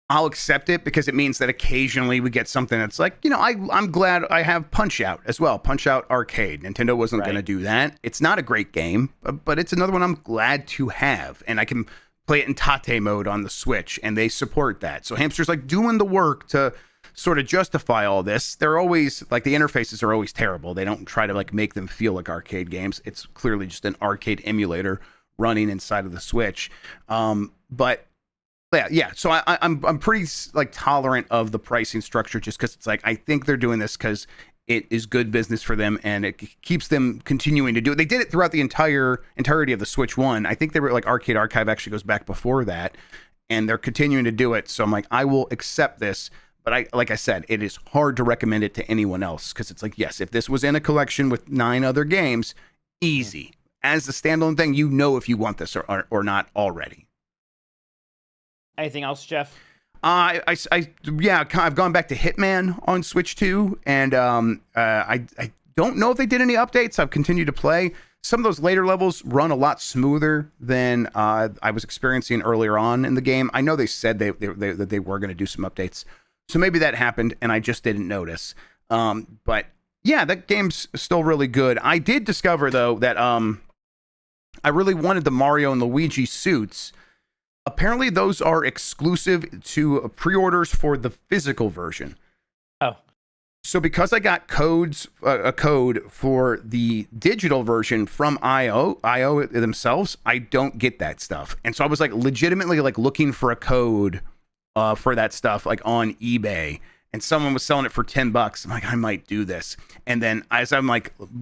Speaker 3: I'll accept it because it means that occasionally we get something that's like, I'm glad I have Punch-Out as well. Punch-Out Arcade. Nintendo wasn't going to do that. It's not a great game, but it's another one I'm glad to have. And I can play it in Tate mode on the Switch, and they support that. So Hamster's doing the work to sort of justify all this. They're always, the interfaces are always terrible. They don't try to, make them feel like arcade games. It's clearly just an arcade emulator running inside of the Switch. But yeah, so I'm pretty tolerant of the pricing structure just because it's I think they're doing this because it is good business for them and it keeps them continuing to do it. They did it throughout the entirety of the Switch 1. I think they were Arcade Archive actually goes back before that, and they're continuing to do it. So I'm I will accept this, but like I said, it is hard to recommend it to anyone else because it's yes, if this was in a collection with 9 other games, easy. As a standalone thing, if you want this or not already.
Speaker 2: Anything else, Jeff?
Speaker 3: I've gone back to Hitman on Switch 2, and I don't know if they did any updates. I've continued to play. Some of those later levels run a lot smoother than I was experiencing earlier on in the game. I know they said that they were going to do some updates, so maybe that happened, and I just didn't notice. But yeah, that game's still really good. I did discover though that I really wanted the Mario and Luigi suits. Apparently, those are exclusive to pre-orders for the physical version.
Speaker 2: Oh.
Speaker 3: So because I got a code for the digital version from IO themselves, I don't get that stuff. And so I was legitimately looking for a code for that stuff on eBay. And someone was selling it for $10. I'm I might do this. And then as I'm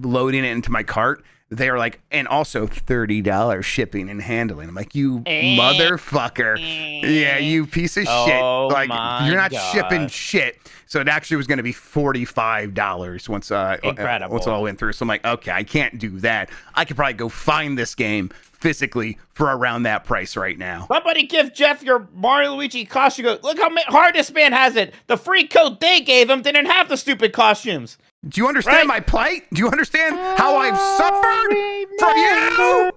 Speaker 3: loading it into my cart, they're and also $30 shipping and handling. I'm you motherfucker. Yeah, you piece of shit. You're not shipping shit. So it actually was going to be $45 once it all went through. So I'm okay, I can't do that. I could probably go find this game physically for around that price right now.
Speaker 2: Somebody give Jeff your Mario Luigi costume. Look how hard this man has it. The free code they gave him didn't have the stupid costumes.
Speaker 3: Do you understand my plight? Do you understand how I've suffered from you?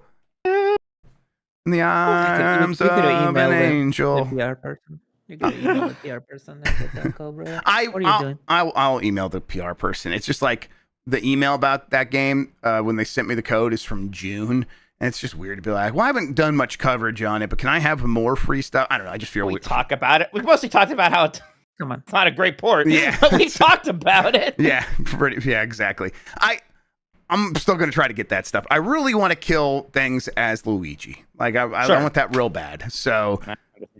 Speaker 3: In the arms of an angel.
Speaker 4: The PR person. You gotta email the PR person and get that code, bro. What are you doing?
Speaker 3: I'll email the PR person. It's just the email about that game when they sent me the code is from June. And it's just weird to be well, I haven't done much coverage on it, but can I have more free stuff? I don't know. I just feel
Speaker 2: we talk about it. We mostly talked about how
Speaker 4: Come on.
Speaker 2: It's not a great port.
Speaker 3: Yeah.
Speaker 2: But we've talked about it.
Speaker 3: Yeah, exactly. I'm still going to try to get that stuff. I really want to kill things as Luigi. I want that real bad. So,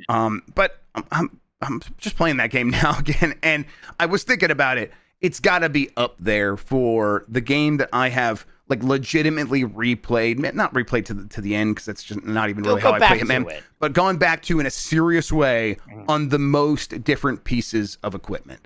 Speaker 3: but I'm just playing that game now again, and I was thinking about it. It's got to be up there for the game that I have legitimately replayed, not replayed to the end because that's just not even really how I play it, but gone back to in a serious way on the most different pieces of equipment.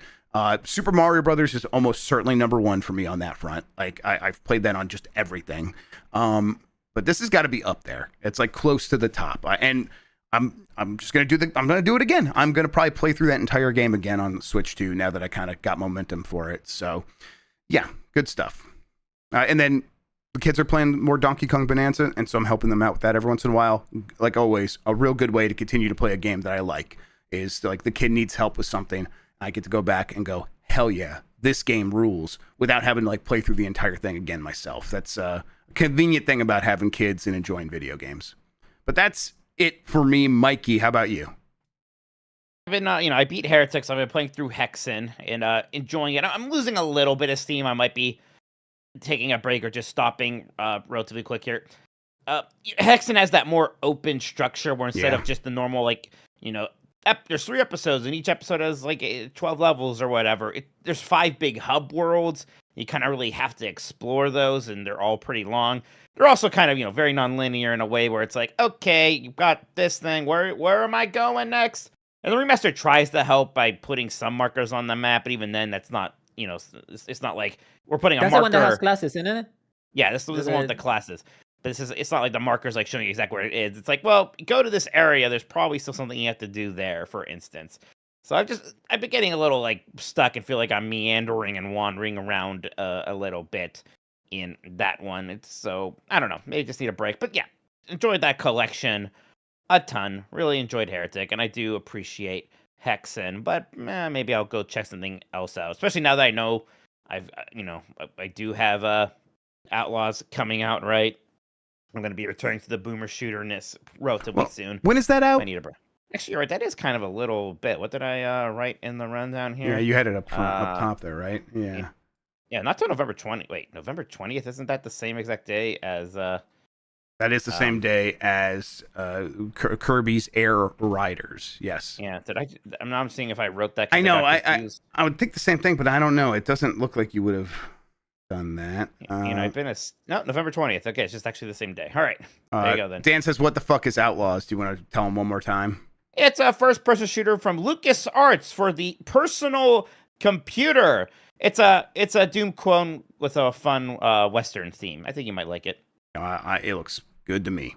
Speaker 3: Super Mario Brothers is almost certainly number 1 for me on that front. I've played that on just everything. But this has got to be up there. It's close to the top. And I'm just gonna I'm gonna do it again. I'm gonna probably play through that entire game again on Switch 2 now that I kind of got momentum for it. So yeah, good stuff. And then the kids are playing more Donkey Kong Bonanza, and so I'm helping them out with that every once in a while. Like always, a real good way to continue to play a game that I like is like the kid needs help with something. I get to go back and go, hell yeah, this game rules, without having to like play through the entire thing again myself. That's a convenient thing about having kids and enjoying video games. But that's it for me. Mikey, how about you?
Speaker 2: I've been, I beat Heretics. I've been playing through Hexen and enjoying it. I'm losing a little bit of steam. I might be taking a break or just stopping relatively quick here. Hexen has that more open structure where instead of just the normal, there's 3 episodes and each episode has 12 levels or whatever. There's 5 big hub worlds. You kind of really have to explore those, and they're all pretty long. They're also kind of, very non-linear in a way where it's like, okay, you've got this thing. Where am I going next? And the remaster tries to help by putting some markers on the map, but even then, that's not, it's not like we're putting a marker.
Speaker 4: That's the one that has classes, isn't it?
Speaker 2: Yeah, this is the one with the classes. But it's not like the marker's like showing you exactly where it is. It's like, well, go to this area. There's probably still something you have to do there, for instance. So I've been getting a little stuck and feel like I'm meandering and wandering around a little bit in that one. So I don't know, maybe just need a break. But yeah, enjoyed that collection a ton. Really enjoyed Heretic, and I do appreciate Hexen. But maybe I'll go check something else out, especially now that I know I do have Outlaws coming out, right? I'm going to be returning to the boomer shooterness relatively soon.
Speaker 3: When is that out?
Speaker 2: I need a break. Actually, you're right. That is kind of a little bit. What did I write in the rundown here?
Speaker 3: Yeah, you had it up front, up top there, right? Yeah.
Speaker 2: Yeah, not till November 20th. Wait, November 20th? Isn't that the same exact day as...
Speaker 3: That is the same day as Kirby's Air Riders. Yes.
Speaker 2: Yeah. I'm seeing if I wrote that.
Speaker 3: I know. I would think the same thing, but I don't know. It doesn't look like you would have done that.
Speaker 2: I've been November 20th. Okay, it's just actually the same day. All right. There you go then.
Speaker 3: Dan says, "What the fuck is Outlaws?" Do you want to tell him one more time?
Speaker 2: It's a first-person shooter from LucasArts for the personal computer. It's a Doom clone with a fun Western theme. I think you might like it.
Speaker 3: It looks good to me.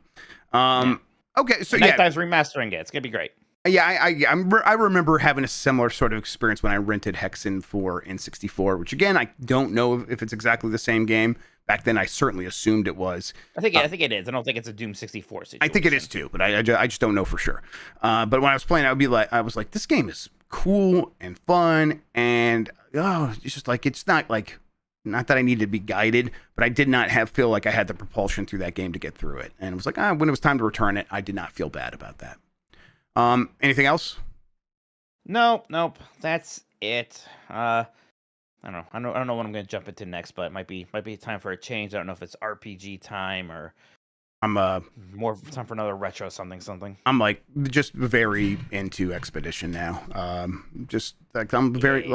Speaker 3: Okay, so
Speaker 2: Nightdive's remastering it. It's gonna be great.
Speaker 3: Yeah, I remember having a similar sort of experience when I rented Hexen for N64, which again I don't know if it's exactly the same game. Back then, I certainly assumed it was.
Speaker 2: I think it is. I don't think it's a Doom 64 situation.
Speaker 3: I think it is too, but I just don't know for sure. But when I was playing, I was like, this game is cool and fun, and it's just like it's not that I needed to be guided, but I did not feel like I had the propulsion through that game to get through it. And it was like, when it was time to return it, I did not feel bad about that. Anything else?
Speaker 2: Nope. That's it. I don't know. I don't know what I'm going to jump into next, but it might be time for a change. I don't know if it's RPG time or
Speaker 3: I'm
Speaker 2: more time for another retro something.
Speaker 3: I'm just very into Expedition now. Just like I'm very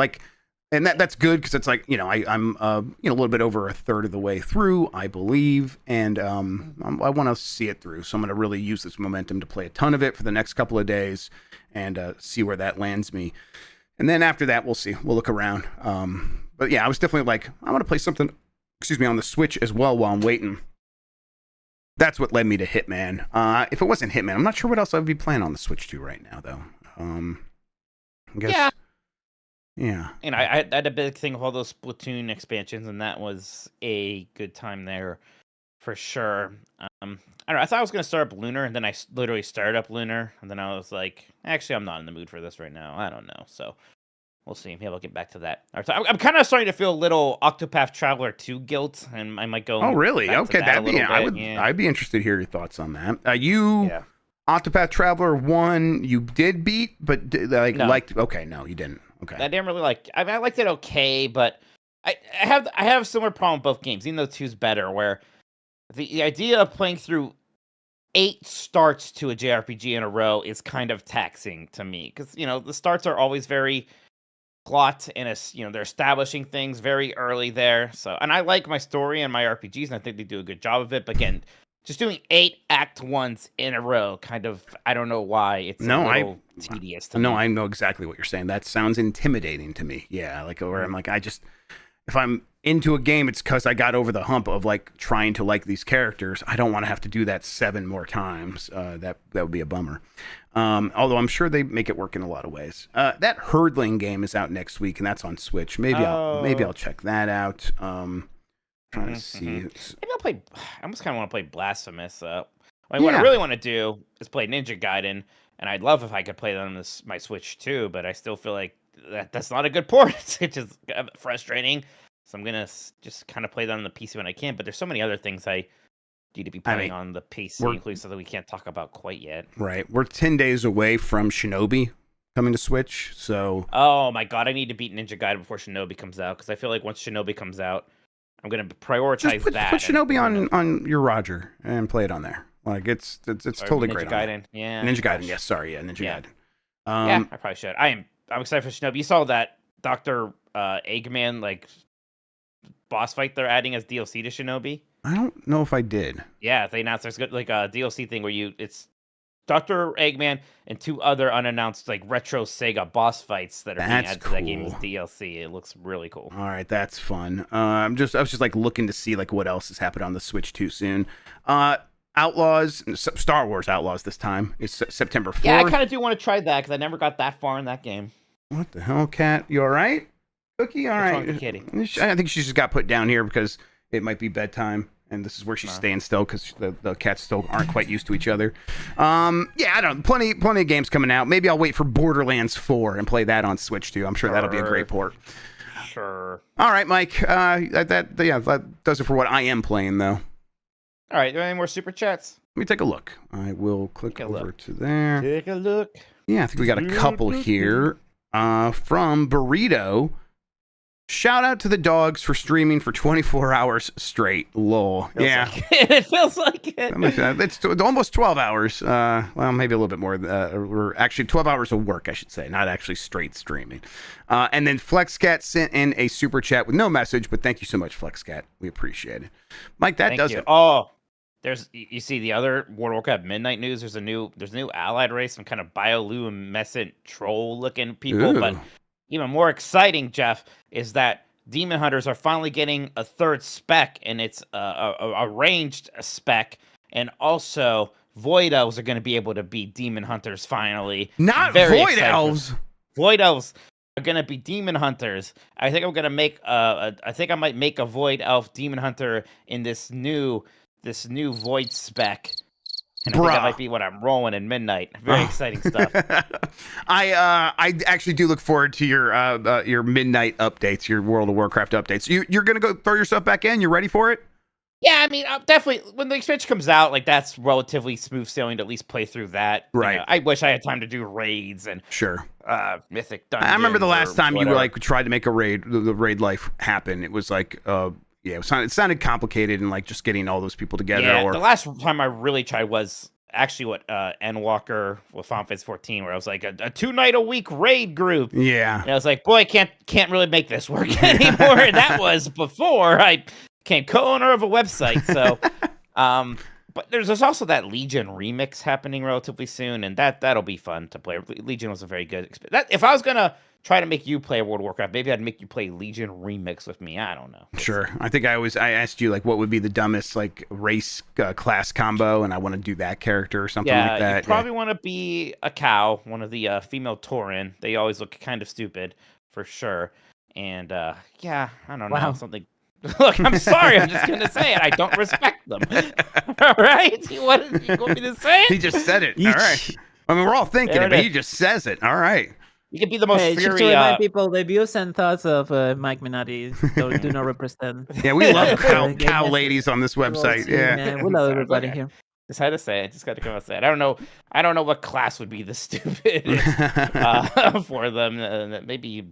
Speaker 3: and that's good because it's I'm a little bit over a third of the way through, I believe, and I want to see it through. So I'm going to really use this momentum to play a ton of it for the next couple of days and see where that lands me. And then after that, we'll see. We'll look around. But yeah, I was definitely I want to play something, on the Switch as well while I'm waiting. That's what led me to Hitman. If it wasn't Hitman, I'm not sure what else I'd be playing on the Switch 2 right now, though. I guess. Yeah. Yeah.
Speaker 2: And I had a big thing with all those Splatoon expansions, and that was a good time there for sure. I don't know. I thought I was going to start up Lunar, and then I literally started up Lunar, and then I was like, actually, I'm not in the mood for this right now. I don't know. So we'll see. Maybe I'll get back to that. I'm kind of starting to feel a little Octopath Traveler 2 guilt, and I might go.
Speaker 3: Oh, really? Okay, I'd be interested to hear your thoughts on that. Octopath Traveler 1, you did beat, but liked. Okay, no, you didn't. Okay.
Speaker 2: I didn't really like. I liked it okay, but I have a similar problem with both games, even though 2's better. Where the idea of playing through 8 starts to a JRPG in a row is kind of taxing to me because the starts are always very plot and they're establishing things very early there. So, and I like my story and my RPGs, and I think they do a good job of it. But again, just doing 8 act ones in a row, kind of, I don't know why it's a little tedious to me.
Speaker 3: No, I know exactly what you're saying. That sounds intimidating to me. Yeah, where I'm if I'm into a game, it's because I got over the hump of trying to like these characters. I don't want to have to do that 7 more times. That would be a bummer. Although I'm sure they make it work in a lot of ways. That Hurdling game is out next week, and that's on Switch. Maybe I'll check that out. Trying to see.
Speaker 2: Maybe I'll play. I almost kind of want to play Blasphemous. What I really want to do is play Ninja Gaiden, and I'd love if I could play that on my Switch too. But I still feel like that's not a good port. It's just frustrating. So I'm gonna just kind of play that on the PC when I can. But there's so many other things I need to be playing on the PC, including stuff that we can't talk about quite yet.
Speaker 3: Right, we're 10 days away from Shinobi coming to Switch. So.
Speaker 2: Oh my god, I need to beat Ninja Gaiden before Shinobi comes out because I feel like once Shinobi comes out, I'm gonna prioritize
Speaker 3: put Shinobi on your Roger and play it on there. Like it's totally
Speaker 2: Ninja
Speaker 3: great.
Speaker 2: Gaiden, yeah.
Speaker 3: Ninja Gaiden, yes. Sorry, yeah, Ninja Gaiden.
Speaker 2: Yeah, I probably should. I'm excited for Shinobi. You saw that Dr. Eggman like boss fight they're adding as DLC to Shinobi?
Speaker 3: I don't know if I did.
Speaker 2: Yeah, they announced there's like a DLC thing where it's Dr. Eggman and 2 other unannounced like retro Sega boss fights that are being added to that game as DLC. It looks really cool.
Speaker 3: All right, that's fun. I was just like looking to see like what else has happened on the Switch too soon. Outlaws, Star Wars Outlaws this time. It's September 4th.
Speaker 2: Yeah, I kind of do want to try that because I never got that far in that game.
Speaker 3: What the hell, Cat? You all right? Cookie, all right.
Speaker 2: What's wrong with Kitty?
Speaker 3: I think she just got put down here because it might be bedtime. And this is where she's staying still because the cats still aren't quite used to each other. Yeah, I don't know. Plenty of games coming out. Maybe I'll wait for Borderlands 4 and play that on Switch too. I'm sure that'll be a great port.
Speaker 2: Sure.
Speaker 3: All right, Mike. That does it for what I am playing though.
Speaker 2: All right. Any more super chats?
Speaker 3: Let me take a look. I will click over to there.
Speaker 2: Take a look.
Speaker 3: Yeah, I think we got a couple here. From Burrito. Shout out to the dogs for streaming for 24 hours straight. Lol. Yeah.
Speaker 2: It feels like it.
Speaker 3: It's almost 12 hours. Well, maybe a little bit more. Or actually 12 hours of work, I should say. Not actually straight streaming. And then FlexCat sent in a super chat with no message, but thank you so much, FlexCat. We appreciate it. Mike, that does it.
Speaker 2: Oh, you see the other World of Warcraft Midnight news. There's a new allied race, some kind of bioluminescent troll-looking people, but even more exciting, Jeff, is that Demon Hunters are finally getting a third spec, and it's a ranged spec, and also Void Elves are going to be able to be Demon Hunters finally.
Speaker 3: Not Void Elves!
Speaker 2: Void Elves are going to be Demon Hunters. I think I'm going to make I might make a Void Elf Demon Hunter in this new Void spec. And I think that might be what I'm rolling in Midnight. Very exciting stuff.
Speaker 3: I actually do look forward to your Midnight updates, your World of Warcraft updates. You're gonna go throw yourself back in? You ready for it?
Speaker 2: Yeah, I mean, definitely. When the expansion comes out, like that's relatively smooth sailing to at least play through that.
Speaker 3: Right.
Speaker 2: You know, I wish I had time to do raids and Mythic Dungeons.
Speaker 3: I remember the last time you like tried to make a raid, the raid life happen. It was like it sounded complicated and like just getting all those people together.
Speaker 2: Yeah, the last time I really tried was actually what Endwalker with Final Fantasy 14, where I was like a 2-night-a-week raid group.
Speaker 3: Yeah,
Speaker 2: and I was like, boy, I can't really make this work anymore. And that was before I became co-owner of a website. So, but there's also that Legion remix happening relatively soon, and that'll be fun to play. Legion was a very good experience. If I was gonna try to make you play World of Warcraft, maybe I'd make you play Legion remix with me. I don't know.
Speaker 3: Sure. I think I asked you like what would be the dumbest like race class combo, and I want to do that character or something like that.
Speaker 2: You probably want to be a cow, one of the female Tauren. They always look kind of stupid for sure. And I don't know, something. Look, I'm sorry. I'm just gonna say it. I don't respect them. All right. What did you want me to say?
Speaker 3: He just said it. All right. I mean, we're all thinking it, but he just says it. All right.
Speaker 2: You can be the most
Speaker 4: just to remind people, the views and thoughts of Mike Minardi do not represent.
Speaker 3: Yeah, we love cow ladies on this website. Yeah,
Speaker 4: we love everybody here.
Speaker 2: Just had to say it. Just got to come out and say it. I don't know what class would be the stupidest for them. Maybe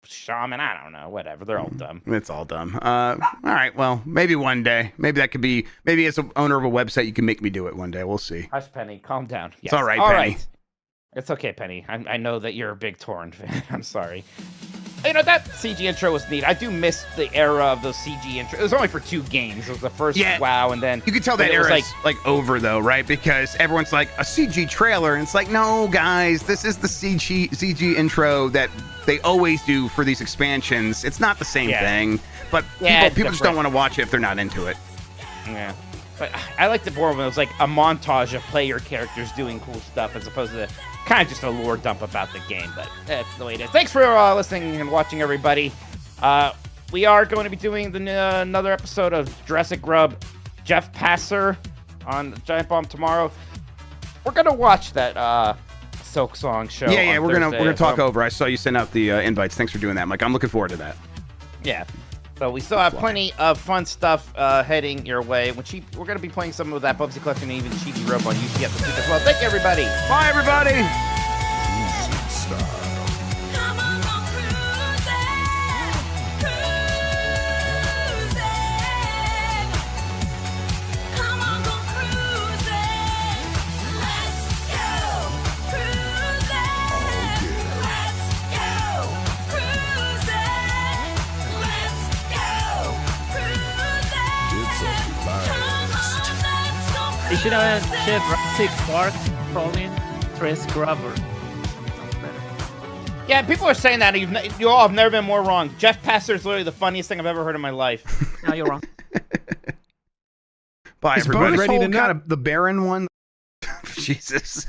Speaker 2: shaman. I don't know. Whatever. They're all dumb.
Speaker 3: It's all dumb. All right. Well, maybe one day. Maybe that could be. Maybe as an owner of a website, you can make me do it one day. We'll see.
Speaker 2: Hush, Penny. Calm down.
Speaker 3: Yes. It's all right, Penny.
Speaker 2: Right. It's okay, Penny. I know that you're a big Tauren fan. I'm sorry. You know, that CG intro was neat. I do miss the era of those CG intros. It was only for 2 games. It was the first WoW, and then...
Speaker 3: You can tell that era is like over, though, right? Because everyone's like, a CG trailer, and it's like, no, guys, this is the CG intro that they always do for these expansions. It's not the same thing, but people just don't want to watch it if they're not into it.
Speaker 2: Yeah. But I liked it more when it was like a montage of player characters doing cool stuff as opposed to kind of just a lore dump about the game, but that's the way it is. Thanks for listening and watching, everybody. we are going to be doing another episode of Jurassic Grubb Jeff Passer on Giant Bomb tomorrow. We're gonna watch that Silk Song show.
Speaker 3: Yeah,
Speaker 2: on
Speaker 3: we're gonna
Speaker 2: Thursday.
Speaker 3: talk over. I saw you send out the invites. Thanks for doing that, Mike. I'm looking forward to that.
Speaker 2: Yeah. So we still have plenty of fun stuff heading your way. We're going to be playing some of that Bubsy Collection and even Chibi Rope on UCF this week as well. Thank you, everybody.
Speaker 3: Bye, everybody.
Speaker 5: Come on, go cruising, cruising. Come on, go cruising. Let's go cruising. Let's go cruising. Let's go cruising. Come on, let's go cruising.
Speaker 4: They should have Chef Six Park, Colin, Trace Grover. Sounds better.
Speaker 2: Yeah, people are saying that. You all have never been more wrong. Jeff Passer is literally the funniest thing I've ever heard in my life.
Speaker 4: No, you're wrong.
Speaker 3: Bye,
Speaker 6: Is
Speaker 3: everybody.
Speaker 6: Bonus
Speaker 3: Ready
Speaker 6: Hole
Speaker 3: to
Speaker 6: kind
Speaker 3: of the barren one? Jesus.